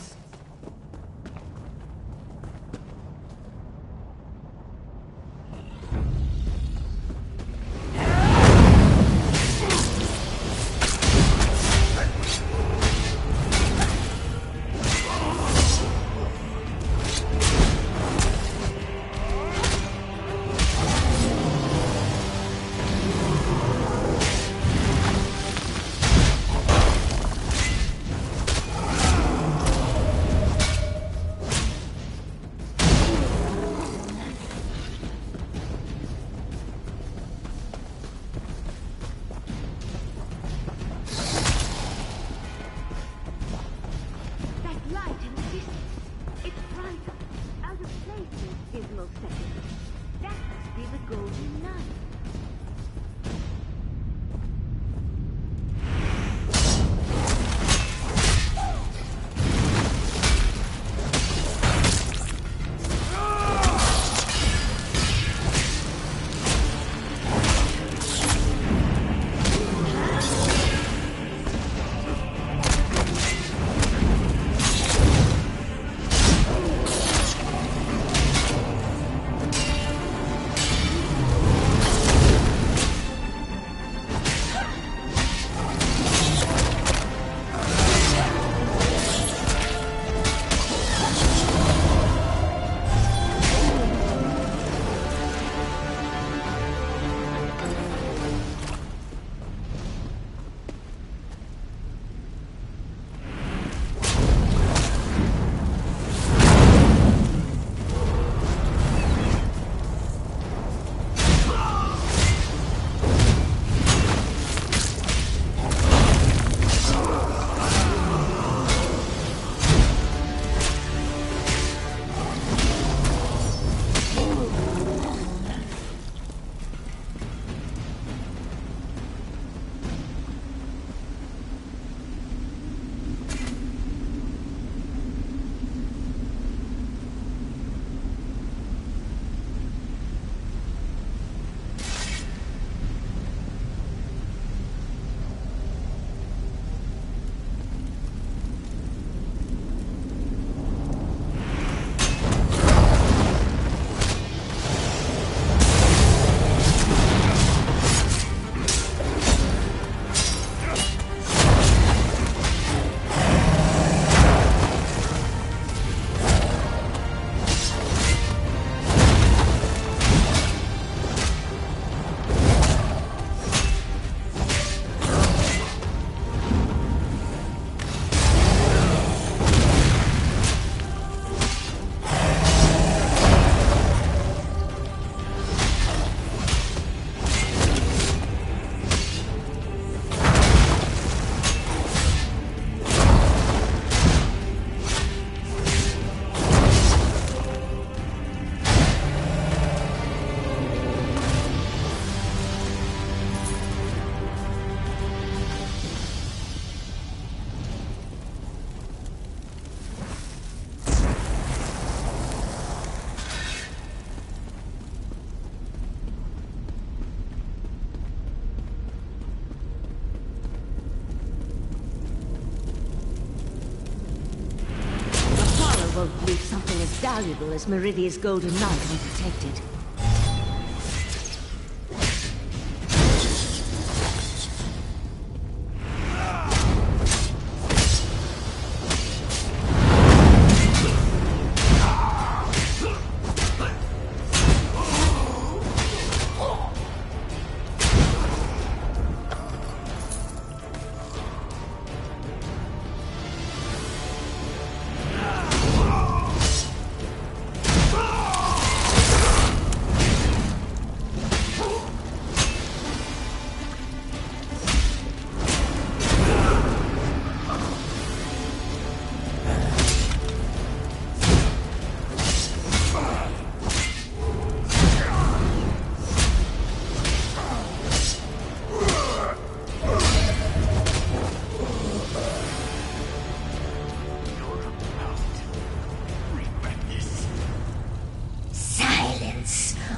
J: valuable as Meridia's Golden Knight unprotected.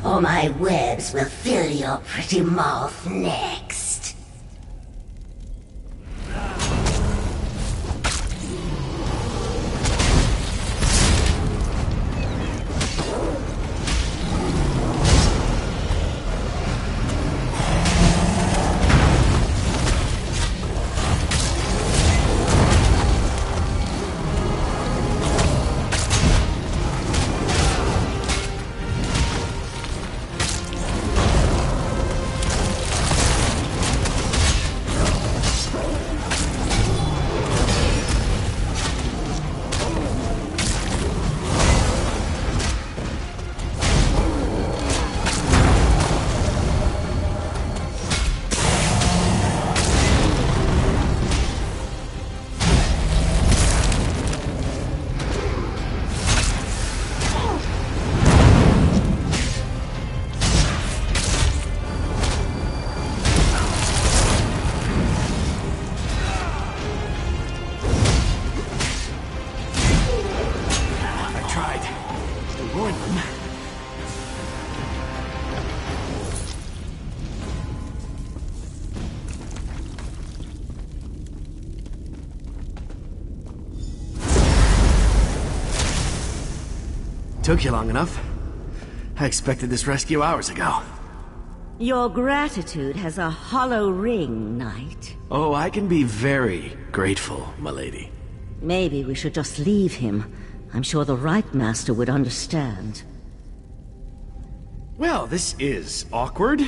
R: Or my webs will fill your pretty mouth next.
I: Took you long enough. I expected this rescue hours ago.
J: Your gratitude has a hollow ring, Knight.
I: Oh, I can be very grateful, my lady.
J: Maybe we should just leave him. I'm sure the right master would understand.
I: Well, this is awkward.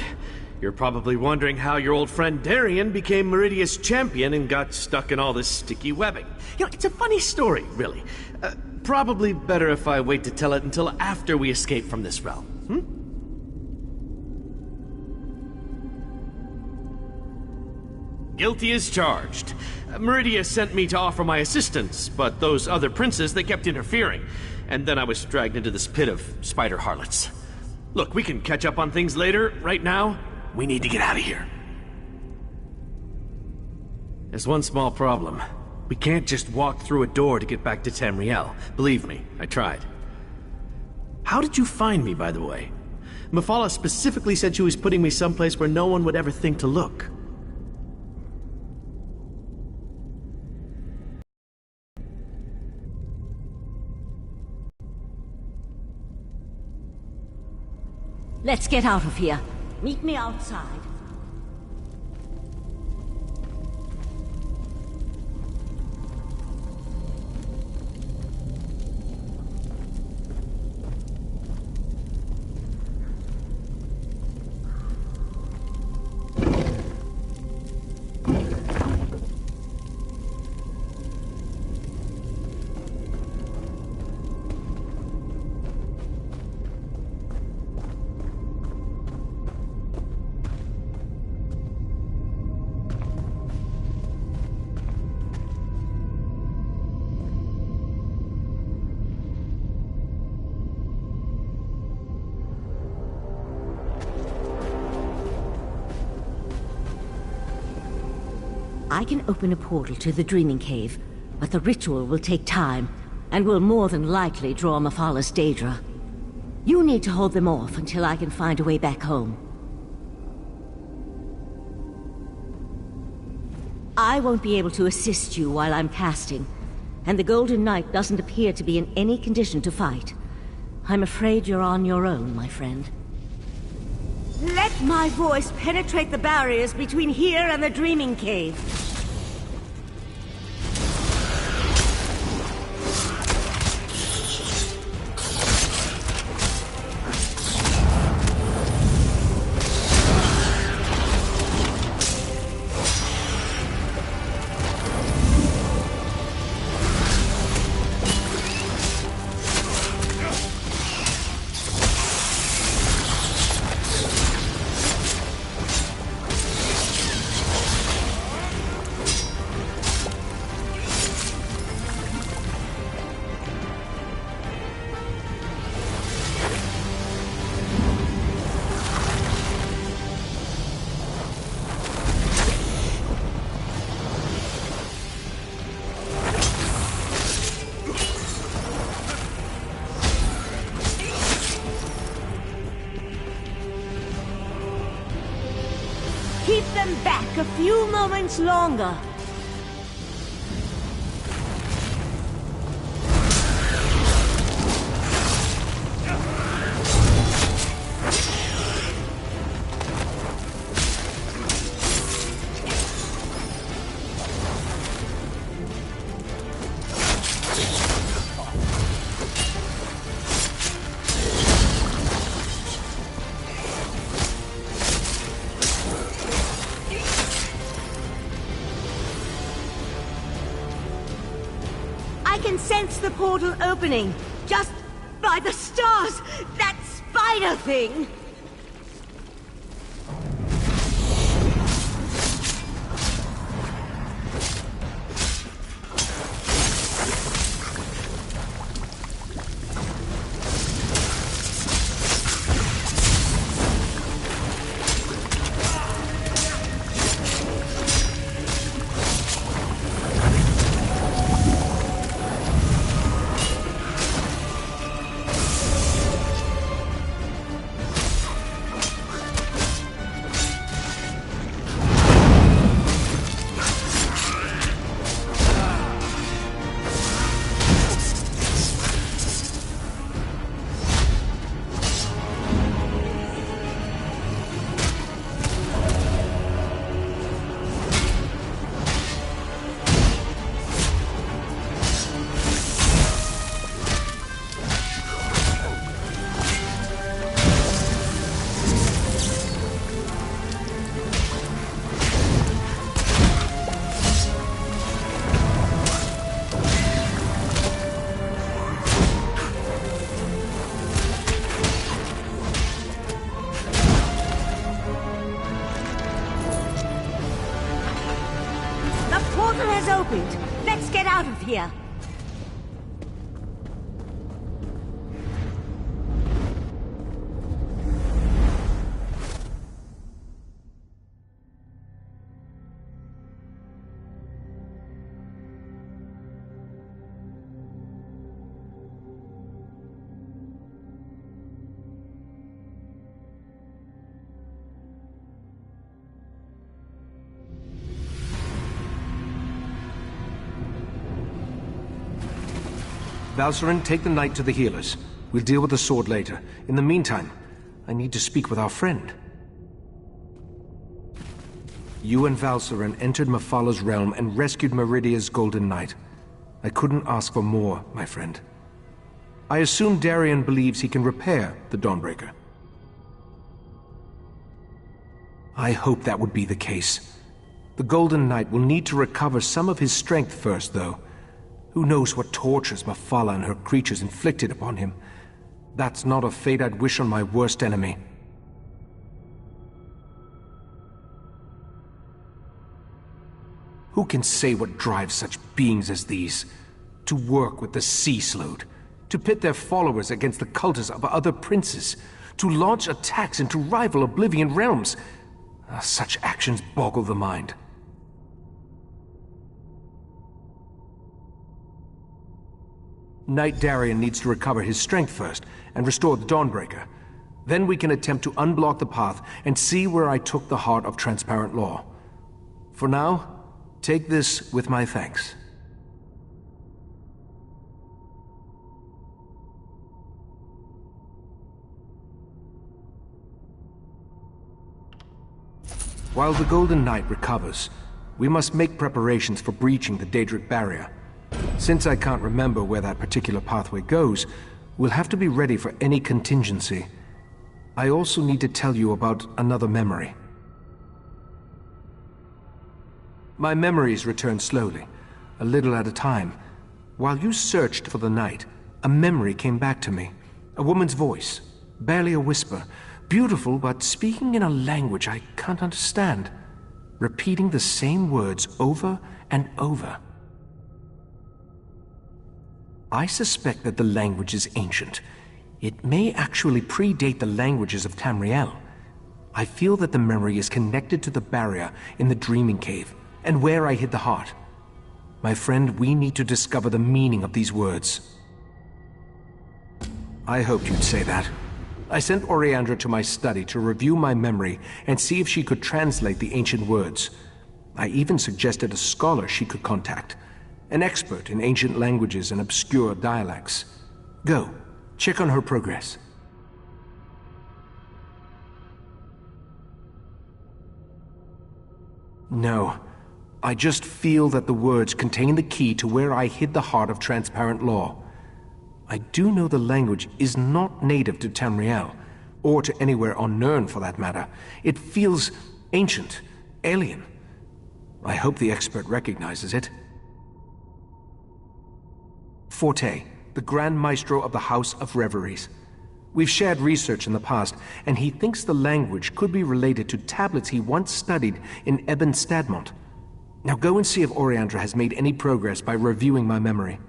I: You're probably wondering how your old friend Darien became Meridia's champion and got stuck in all this sticky webbing. You know, it's a funny story, really. Probably better if I wait to tell it until after we escape from this realm. Guilty as charged. Meridia sent me to offer my assistance, but those other princes, they kept interfering. And then I was dragged into this pit of spider harlots. Look, we can catch up on things later. Right now, we need to get out of here. There's one small problem. We can't just walk through a door to get back to Tamriel. Believe me, I tried. How did you find me, by the way? Mephala specifically said she was putting me someplace where no one would ever think to look.
J: Let's get out of here. Meet me outside. I can open a portal to the Dreaming Cave, but the ritual will take time, and will more than likely draw Mephala's Daedra. You need to hold them off until I can find a way back home. I won't be able to assist you while I'm casting, and the Golden Knight doesn't appear to be in any condition to fight. I'm afraid you're on your own, my friend. Let my voice penetrate the barriers between here and the Dreaming Cave. Keep them back a few moments longer. I can sense the portal opening, just by the stars! That spider thing! Opened. Let's get out of here.
K: Valcerin, take the knight to the healers. We'll deal with the sword later. In the meantime, I need to speak with our friend. You and Valcerin entered Mephala realm and rescued Meridia's Golden Knight. I couldn't ask for more, my friend. I assume Darien believes he can repair the Dawnbreaker. I hope that would be the case. The Golden Knight will need to recover some of his strength first, though. Who knows what tortures Mephala and her creatures inflicted upon him? That's not a fate I'd wish on my worst enemy. Who can say what drives such beings as these? To work with the Sea Slode, to pit their followers against the cultists of other princes, to launch attacks into rival Oblivion realms. Such actions boggle the mind. Knight Darien needs to recover his strength first, and restore the Dawnbreaker. Then we can attempt to unblock the path and see where I took the heart of Transparent Law. For now, take this with my thanks. While the Golden Knight recovers, we must make preparations for breaching the Daedric barrier. Since I can't remember where that particular pathway goes, we'll have to be ready for any contingency. I also need to tell you about another memory. My memories return slowly, a little at a time. While you searched for the night, a memory came back to me. A woman's voice, barely a whisper, beautiful but speaking in a language I can't understand, repeating the same words over and over. I suspect that the language is ancient. It may actually predate the languages of Tamriel. I feel that the memory is connected to the barrier in the Dreaming Cave, and where I hid the heart. My friend, we need to discover the meaning of these words. I hoped you'd say that. I sent Oriandra to my study to review my memory and see if she could translate the ancient words. I even suggested a scholar she could contact, an expert in ancient languages and obscure dialects. Go, check on her progress. No, I just feel that the words contain the key to where I hid the heart of transparent law. I do know the language is not native to Tamriel, or to anywhere on Nirn for that matter. It feels ancient, alien. I hope the expert recognizes it. Forte, the Grand Maestro of the House of Reveries. We've shared research in the past, and he thinks the language could be related to tablets he once studied in Ebon Stadmont. Now go and see if Oriandra has made any progress by reviewing my memory.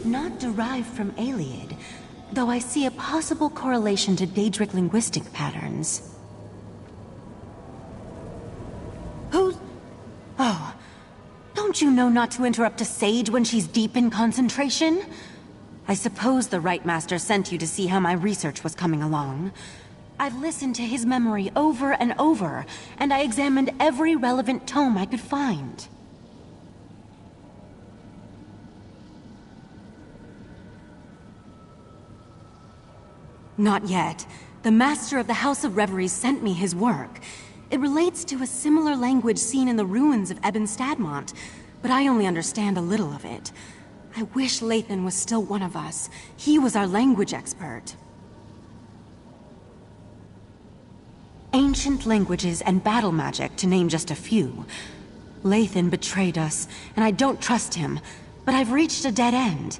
S: Not derived from Ayleid, though I see a possible correlation to Daedric linguistic patterns. Who's... Oh, don't you know not to interrupt a sage when she's deep in concentration? I suppose the Rite Master sent you to see how my research was coming along. I've listened to his memory over and over, and I examined every relevant tome I could find. Not yet. The Master of the House of Reveries sent me his work. It relates to a similar language seen in the ruins of Ebon Stadmont, but I only understand a little of it. I wish Lathan was still one of us. He was our language expert. Ancient languages and battle magic, to name just a few. Lathan betrayed us, and I don't trust him, but I've reached a dead end.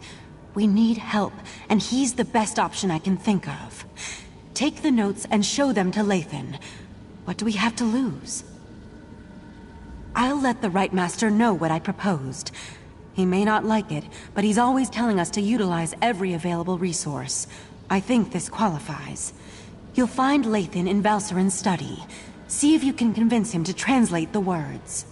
S: We need help, and he's the best option I can think of. Take the notes and show them to Lathan. What do we have to lose? I'll let the Rite Master know what I proposed. He may not like it, but he's always telling us to utilize every available resource. I think this qualifies. You'll find Lathan in Valserin's study. See if you can convince him to translate the words.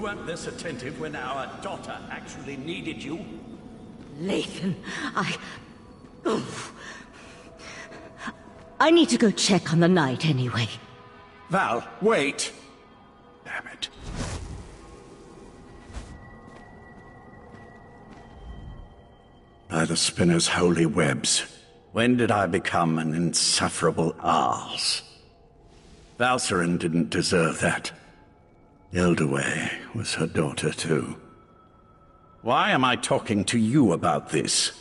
L: weren't this attentive when our daughter actually needed you.
J: Lathan, I need to go check on the knight anyway.
L: Val, wait! Damn it. By the spinner's holy webs, when did I become an insufferable arse? Valcerin didn't deserve that. Ildaway was her daughter too. Why am I talking to you about this?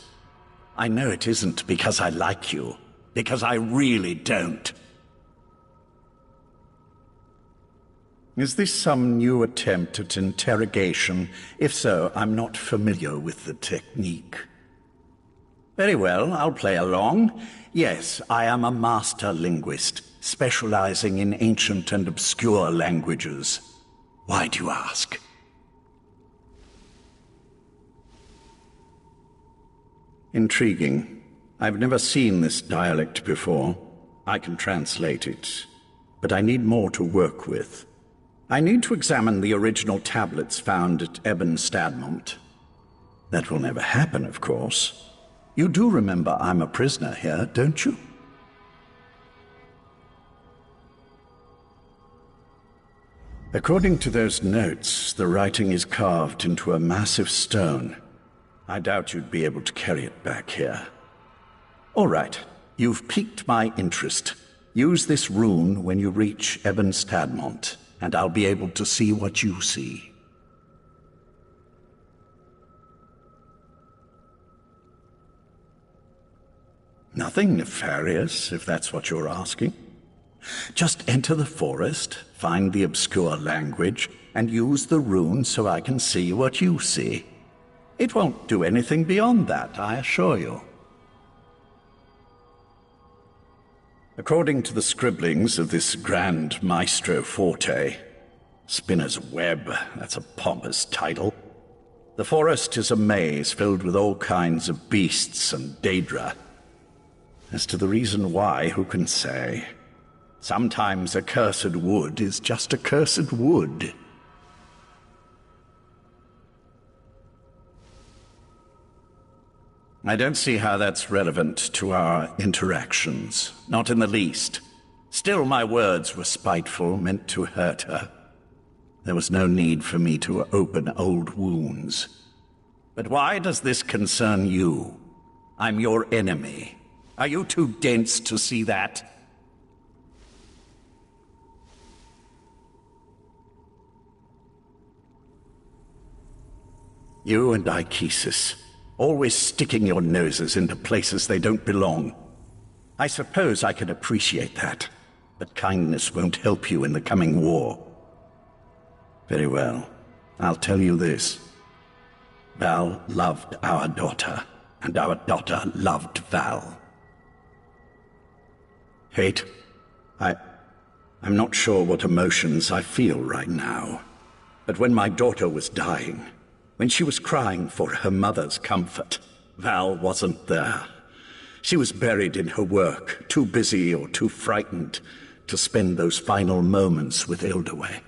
L: I know it isn't because I like you, because I really don't. Is this some new attempt at interrogation? If so, I'm not familiar with the technique. Very well, I'll play along. Yes, I am a master linguist, specializing in ancient and obscure languages. Why do you ask? Intriguing. I've never seen this dialect before. I can translate it, but I need more to work with. I need to examine the original tablets found at Ebon Stadmont. That will never happen, of course. You do remember I'm a prisoner here, don't you? According to those notes, the writing is carved into a massive stone. I doubt you'd be able to carry it back here. All right, you've piqued my interest. Use this rune when you reach Ebon Stadmont, and I'll be able to see what you see. Nothing nefarious, if that's what you're asking. Just enter the forest, find the obscure language, and use the rune so I can see what you see. It won't do anything beyond that, I assure you. According to the scribblings of this Grand Maestro Forte, Spinner's Web, that's a pompous title, the forest is a maze filled with all kinds of beasts and daedra. As to the reason why, who can say? Sometimes a cursed wood is just a cursed wood. I don't see how that's relevant to our interactions. Not in the least. Still, my words were spiteful, meant to hurt her. There was no need for me to open old wounds. But why does this concern you? I'm your enemy. Are you too dense to see that? You and Ikesis, always sticking your noses into places they don't belong. I suppose I can appreciate that, but kindness won't help you in the coming war. Very well, I'll tell you this. Val loved our daughter, and our daughter loved Val. Hate? I'm not sure what emotions I feel right now. But when my daughter was dying, when she was crying for her mother's comfort, Val wasn't there. She was buried in her work, too busy or too frightened to spend those final moments with Ildaway.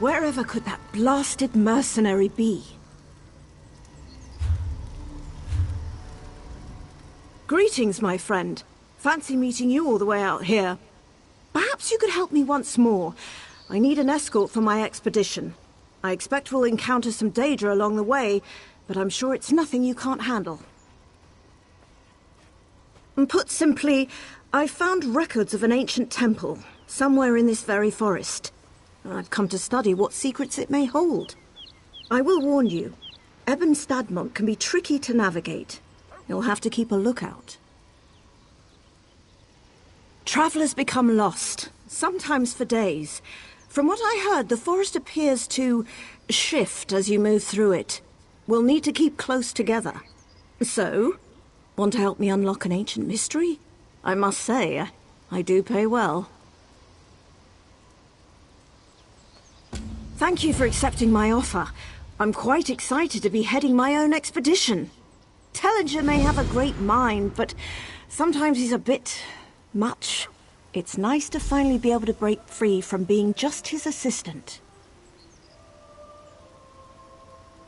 T: Wherever could that blasted mercenary be? Greetings, my friend. Fancy meeting you all the way out here. Perhaps you could help me once more. I need an escort for my expedition. I expect we'll encounter some danger along the way, but I'm sure it's nothing you can't handle. And put simply, I found records of an ancient temple, somewhere in this very forest. I've come to study what secrets it may hold. I will warn you, Ebon Stadmont can be tricky to navigate. You'll have to keep a lookout. Travelers become lost, sometimes for days. From what I heard, the forest appears to shift as you move through it. We'll need to keep close together. So, want to help me unlock an ancient mystery? I must say, I do pay well. Thank you for accepting my offer. I'm quite excited to be heading my own expedition. Tellinger may have a great mind, but sometimes he's a bit much. It's nice to finally be able to break free from being just his assistant.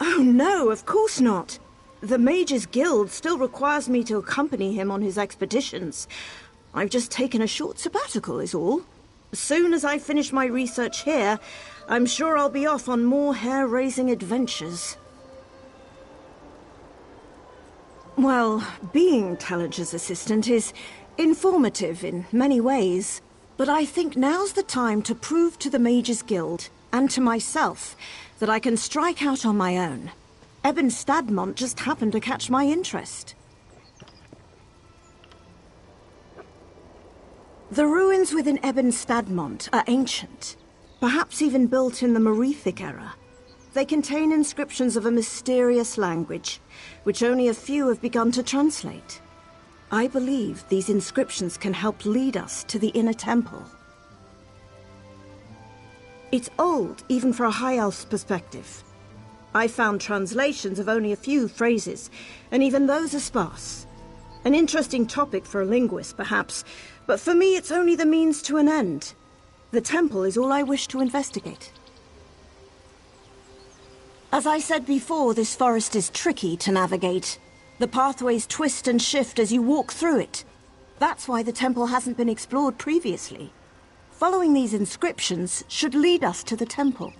T: Oh no, of course not. The Mages Guild still requires me to accompany him on his expeditions. I've just taken a short sabbatical, is all. As soon as I finish my research here, I'm sure I'll be off on more hair-raising adventures. Well, being Tellinger's assistant is informative in many ways, but I think now's the time to prove to the Mages Guild, and to myself, that I can strike out on my own. Ebon Stadmont just happened to catch my interest. The ruins within Ebon Stadmont are ancient, perhaps even built in the Merethic era. They contain inscriptions of a mysterious language, which only a few have begun to translate. I believe these inscriptions can help lead us to the inner temple. It's old, even for a High Elf's perspective. I found translations of only a few phrases, and even those are sparse. An interesting topic for a linguist, perhaps, but for me it's only the means to an end. The temple is all I wish to investigate. As I said before, this forest is tricky to navigate. The pathways twist and shift as you walk through it. That's why the temple hasn't been explored previously. Following these inscriptions should lead us to the temple.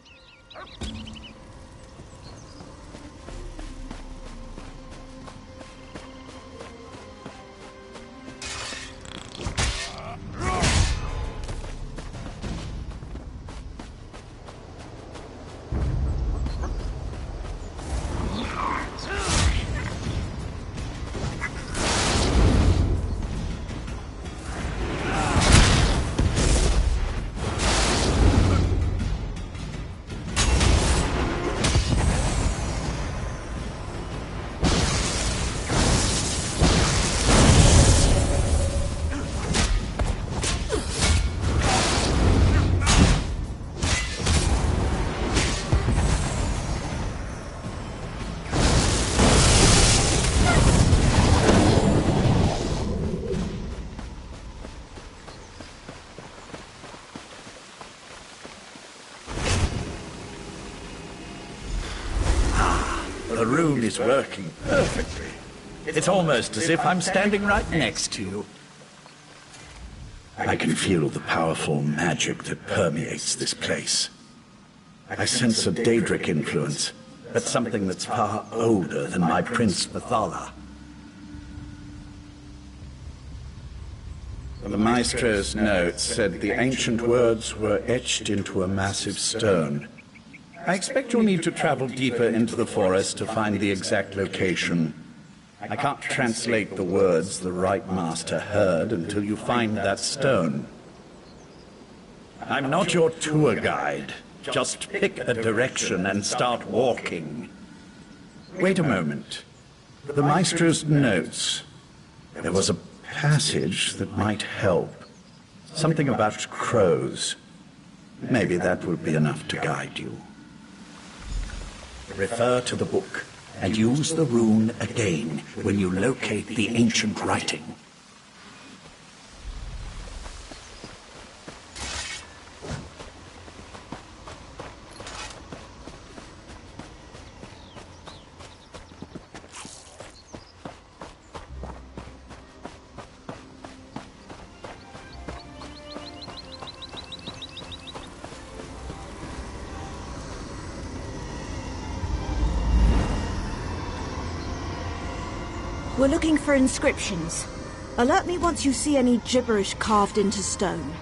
L: The rune is working perfectly. It's almost as if I'm standing right next to you. I can feel the powerful magic that permeates this place. I sense a Daedric influence, but something that's far older than my Prince Mathala. The Maestro's note said the ancient words were etched into a massive stone. I expect you'll need to travel deeper into the forest to find the exact location. I can't translate the words the Right Master heard until you find that stone. I'm not your tour guide. Just pick a direction and start walking. Wait a moment. The Maestro's notes. There was a passage that might help. Something about crows. Maybe that will be enough to guide you. Refer to the book, and use the rune again when you locate the ancient writing.
T: We're looking for inscriptions. Alert me once you see any gibberish carved into stone.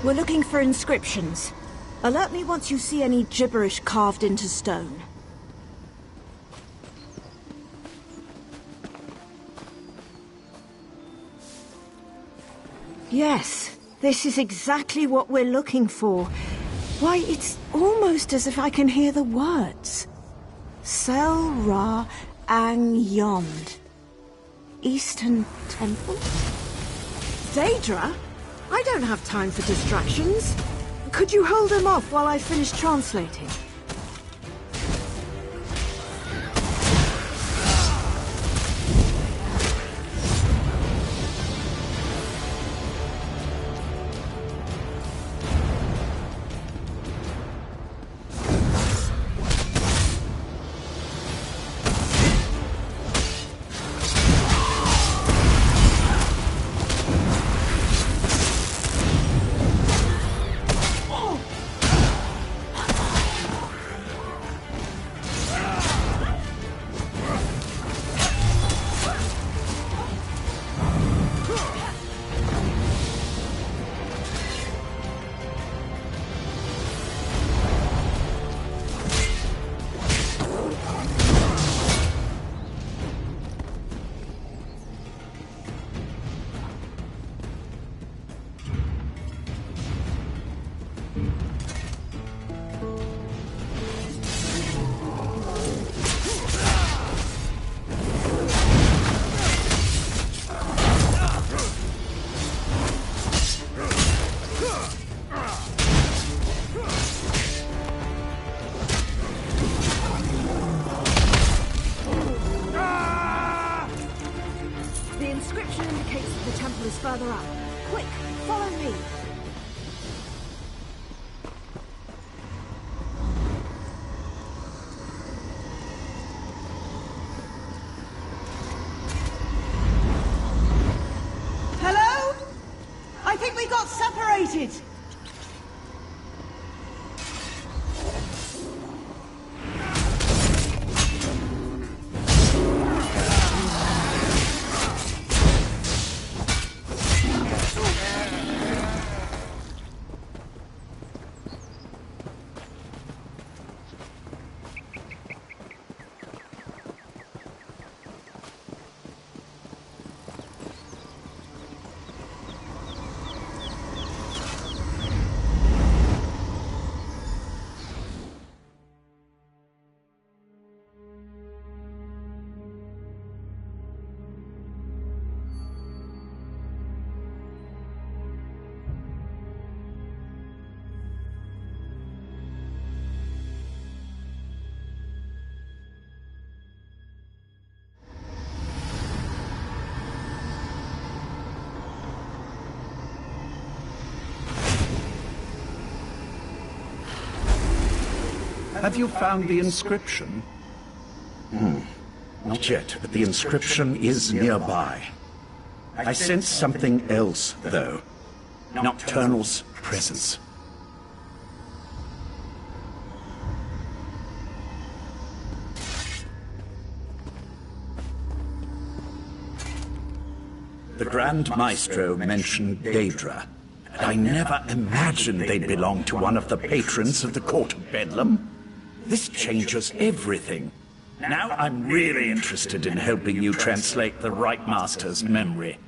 T: We're looking for inscriptions. Alert me once you see any gibberish carved into stone. Yes, this is exactly what we're looking for. Why, it's almost as if I can hear the words. Sel Ra Ang Yond. Eastern Temple? Daedra? I don't have time for distractions. Could you hold them off while I finish translating? Further up. Quick, follow me.
G: Hello? I think we got separated.
L: Have you found the inscription? Not yet, but the inscription is nearby. I sense something else, though. Nocturnal's presence. The Grand Maestro mentioned Daedra, and I never imagined they'd belong to one of the patrons of the Court of Bedlam. This changes everything. Now I'm really interested in helping you translate the Right Master's memory.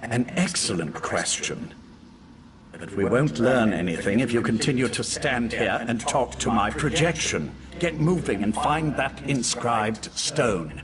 L: An excellent question. But we won't learn anything if you continue to stand here and talk to my projection. Get moving and find that inscribed stone.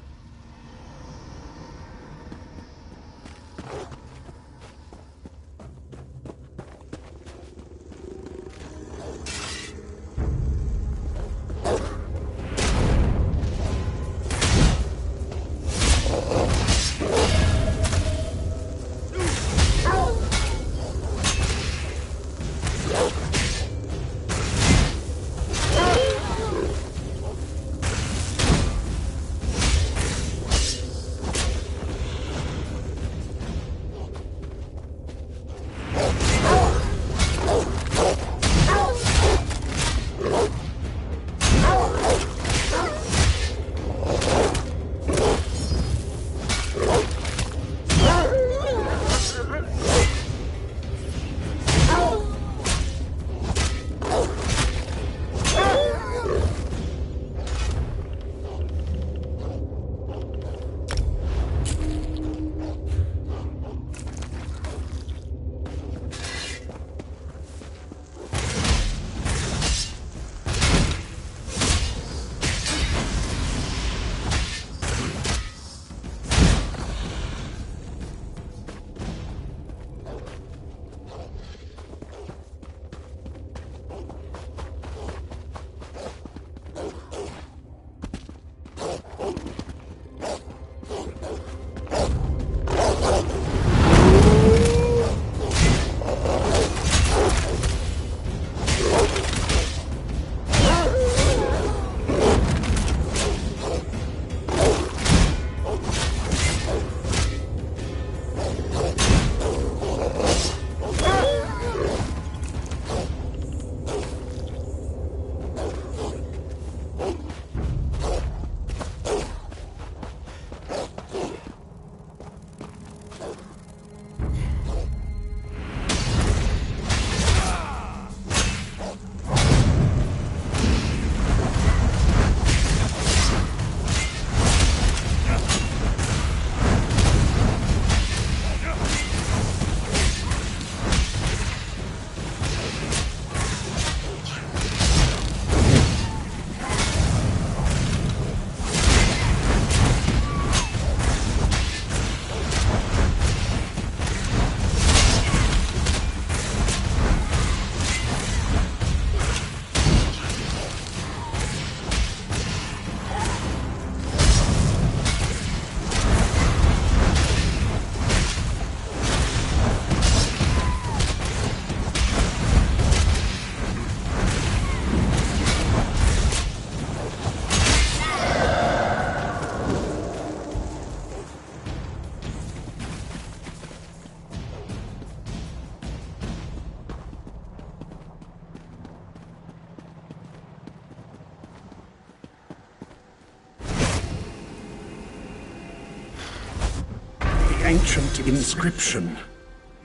L: Ancient inscription.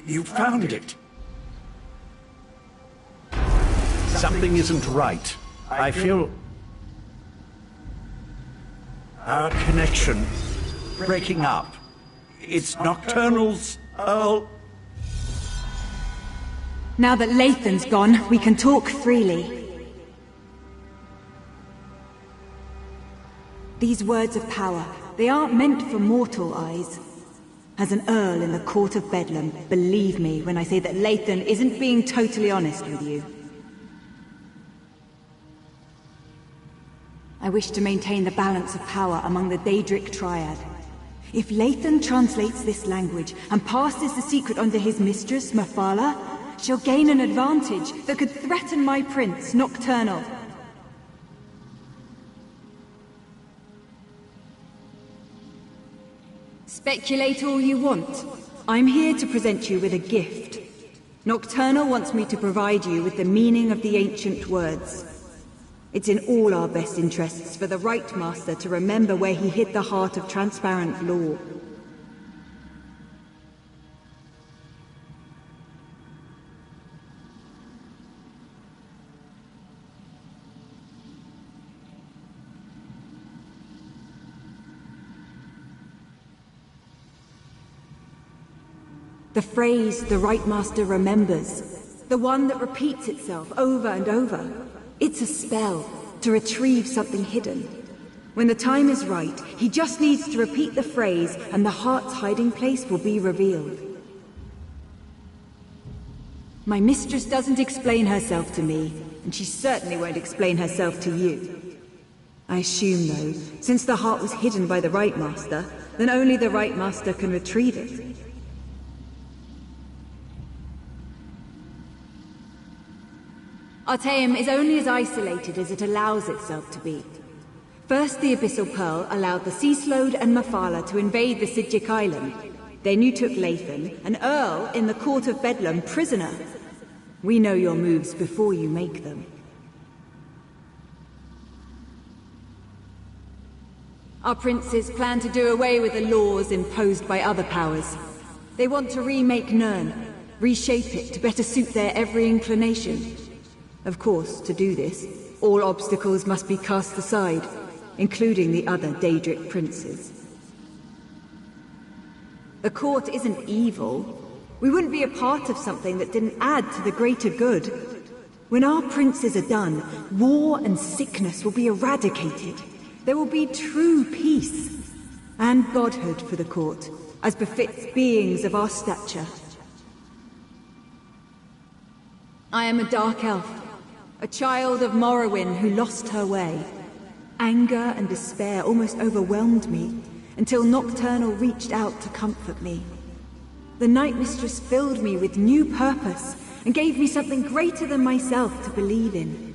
L: You found it. Something isn't right. I feel our connection breaking up. It's Nocturnal's Earl.
Q: Now that Lathan's gone, we can talk freely. These words of power, they aren't meant for mortal eyes. As an Earl in the court of Bedlam, believe me when I say that Lathan isn't being totally honest with you. I wish to maintain the balance of power among the Daedric Triad. If Lathan translates this language and passes the secret on to his mistress, Mephala, she'll gain an advantage that could threaten my prince, Nocturnal. Speculate all you want. I'm here to present you with a gift. Nocturnal wants me to provide you with the meaning of the ancient words. It's in all our best interests for the Right Master to remember where he hid the heart of transparent law.
N: The phrase the Right Master remembers. The one that repeats itself over and over. It's a spell to retrieve something hidden. When the time is right, he just needs to repeat the phrase and the heart's hiding place will be revealed. My mistress doesn't explain herself to me, and she certainly won't explain herself to you. I assume, though, since the heart was hidden by the Right Master, then only the Right Master can retrieve it. Artaeum is only as isolated as it allows itself to be. First, the Abyssal Pearl allowed the Sea Slode and Mephala to invade the Sidjic Island. Then you took Lathan, an Earl in the Court of Bedlam, prisoner. We know your moves before you make them. Our princes plan to do away with the laws imposed by other powers. They want to remake Nirn, reshape it to better suit their every inclination. Of course, to do this, all obstacles must be cast aside, including the other Daedric princes. The court isn't evil. We wouldn't be a part of something that didn't add to the greater good. When our princes are done, war and sickness will be eradicated. There will be true peace and godhood for the court, as befits beings of our stature. I am a dark elf, a child of Morrowind who lost her way. Anger and despair almost overwhelmed me, until Nocturnal reached out to comfort me. The Night Mistress filled me with new purpose, and gave me something greater than myself to believe in.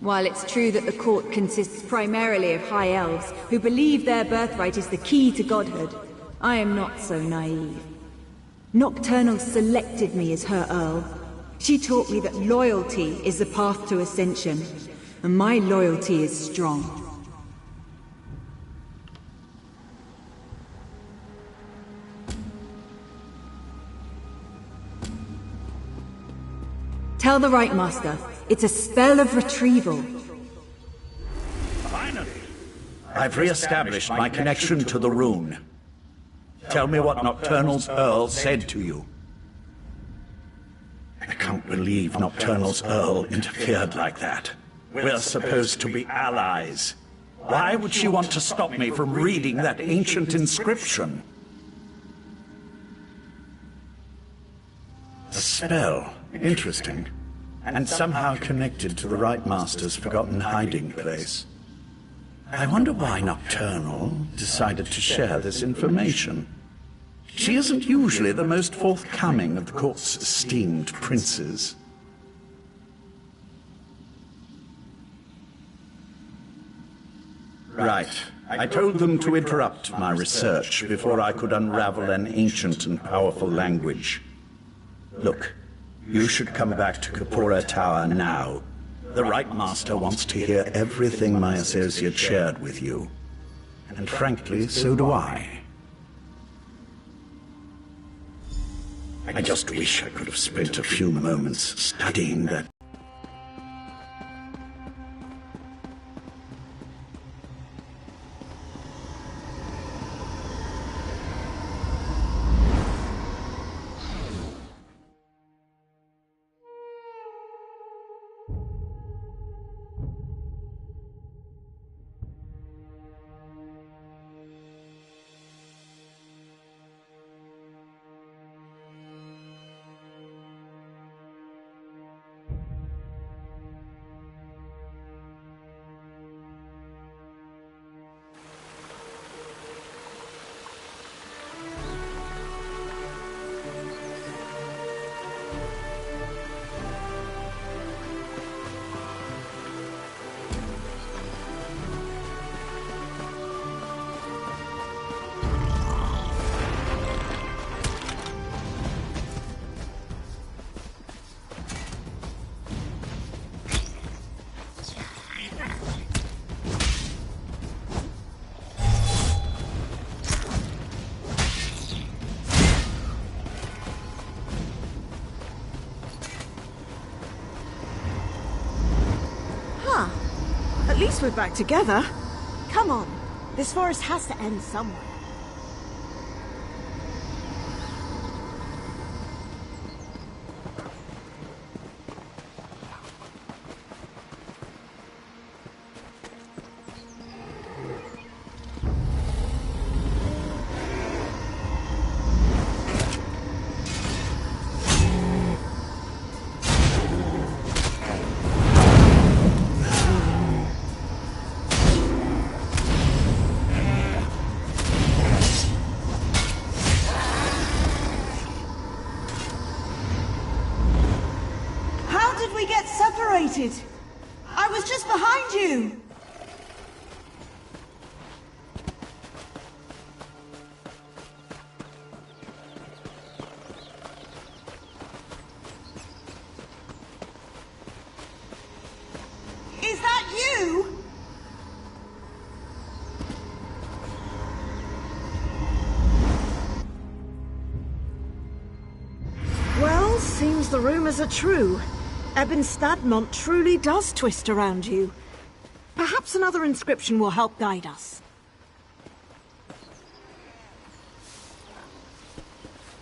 N: While it's true that the court consists primarily of high elves who believe their birthright is the key to godhood, I am not so naive. Nocturnal selected me as her Earl. She taught me that loyalty is the path to ascension, and my loyalty is strong. Tell the Right Master, it's a spell of retrieval.
L: Finally! I've re-established my connection to the rune. Tell me what Nocturnal's Earl said to you. I can't believe Nocturnal's Earl interfered like that. We're supposed to be allies. Why would she want to stop me from reading that ancient inscription? A spell. Interesting. And somehow connected to the Right Master's forgotten hiding place. I wonder why Nocturnal decided to share this information. She isn't usually the most forthcoming of the court's esteemed princes. Right. I told them to interrupt my research before I could unravel an ancient and powerful language. Look, you should come back to Kapora Tower now. The Right Master wants to hear everything my associate shared with you. And frankly, so do I. I just wish I could have spent a few moments studying that.
T: At least we're back together. Come on. This forest has to end somewhere.
G: I was just behind you! Is that you?
T: Well, seems the rumors are true. Ebn Stadmont truly does twist around you. Perhaps another inscription will help guide us.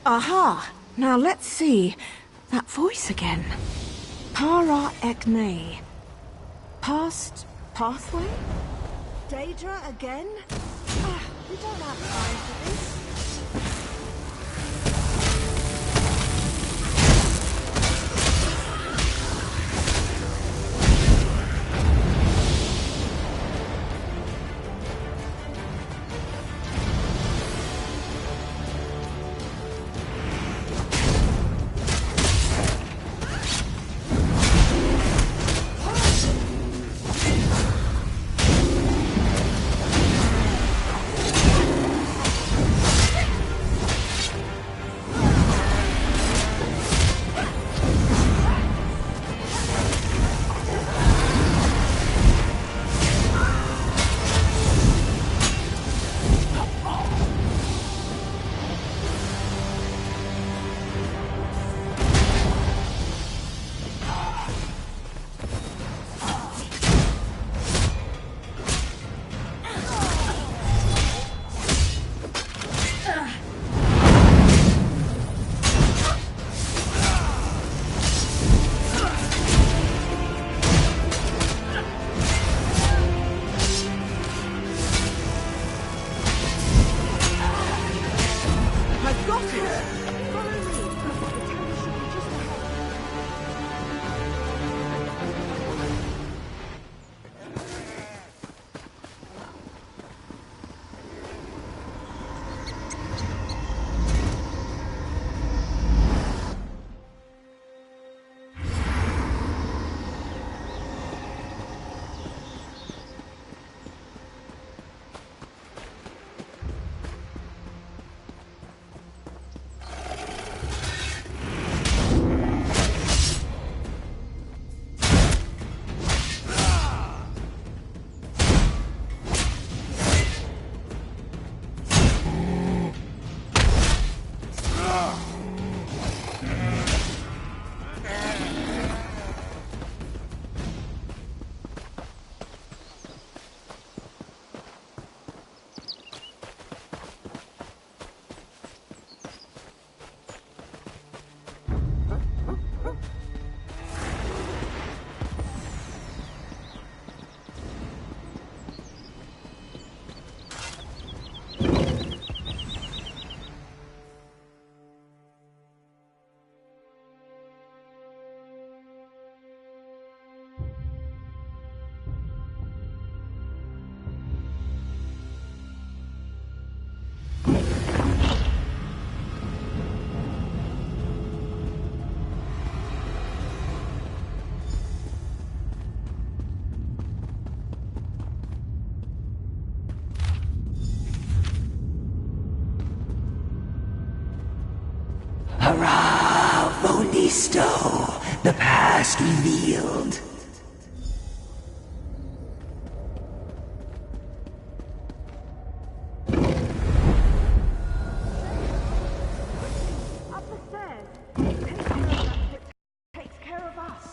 T: Aha! Now let's see. That voice again. Para Ekne. Past pathway? Daedra again? We don't have time for this.
R: Hurrah! Volisto! The past revealed.
T: Up the stairs. Takes care of us.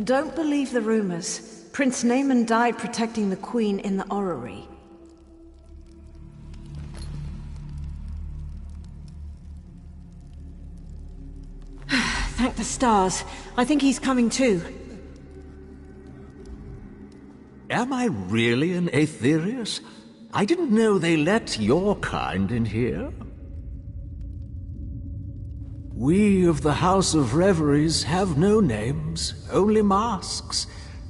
T: Don't believe the rumors. Prince Naaman died protecting the Queen in the orrery. Thank the stars. I think he's coming too.
U: Am I really an Aetherius? I didn't know they let your kind in here. We of the House of Reveries have no names, only masks.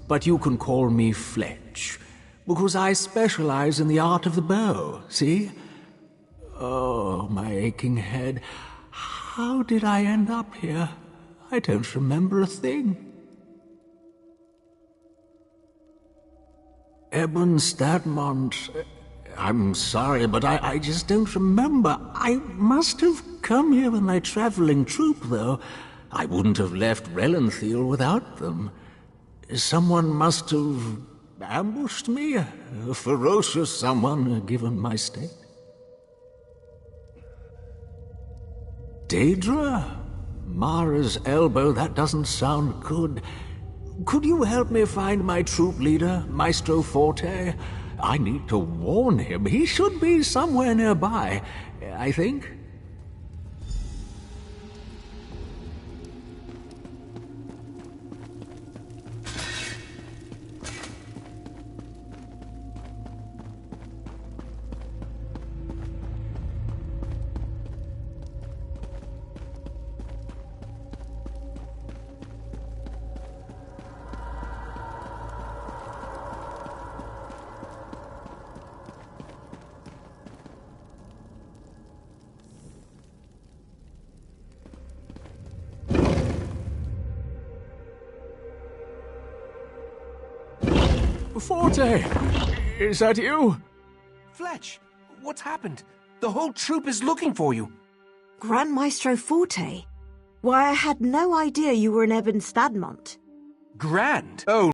U: But you can call me Fletch, because I specialize in the art of the bow, see? Oh, my aching head. How did I end up here? I don't remember a thing. Eben Stadmont, I'm sorry, but I just don't remember. I must have come here with my traveling troupe, though. I wouldn't have left Relenthiel without them. Someone must have ambushed me. A ferocious someone, given my state. Daedra? Mara's elbow, that doesn't sound good. Could you help me find my troop leader, Maestro Forte? I need to warn him. He should be somewhere nearby, I think. Forte! Is that you?
H: Fletch, what's happened? The whole troop is looking for you.
T: Grand Maestro Forte? Why, I had no idea you were in Eben Stadmont.
H: Grand? Oh,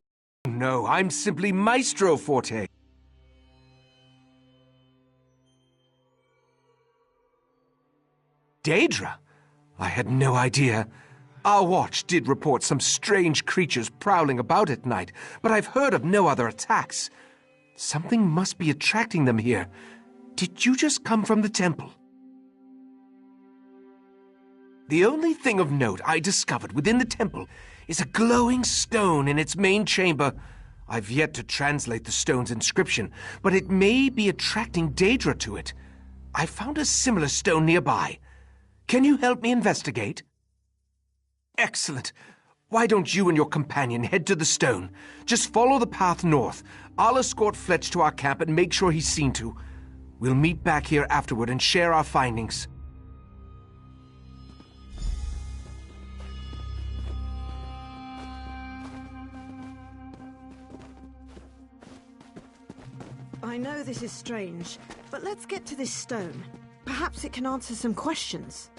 H: no, I'm simply Maestro Forte. Daedra? I had no idea. Our watch did report some strange creatures prowling about at night, but I've heard of no other attacks. Something must be attracting them here. Did you just come from the temple? The only thing of note I discovered within the temple is a glowing stone in its main chamber. I've yet to translate the stone's inscription, but it may be attracting Daedra to it. I found a similar stone nearby. Can you help me investigate? Excellent. Why don't you and your companion head to the stone? Just follow the path north. I'll escort Fletch to our camp and make sure he's seen to. We'll meet back here afterward and share our findings.
T: I know this is strange, but let's get to this stone. Perhaps it can answer some questions.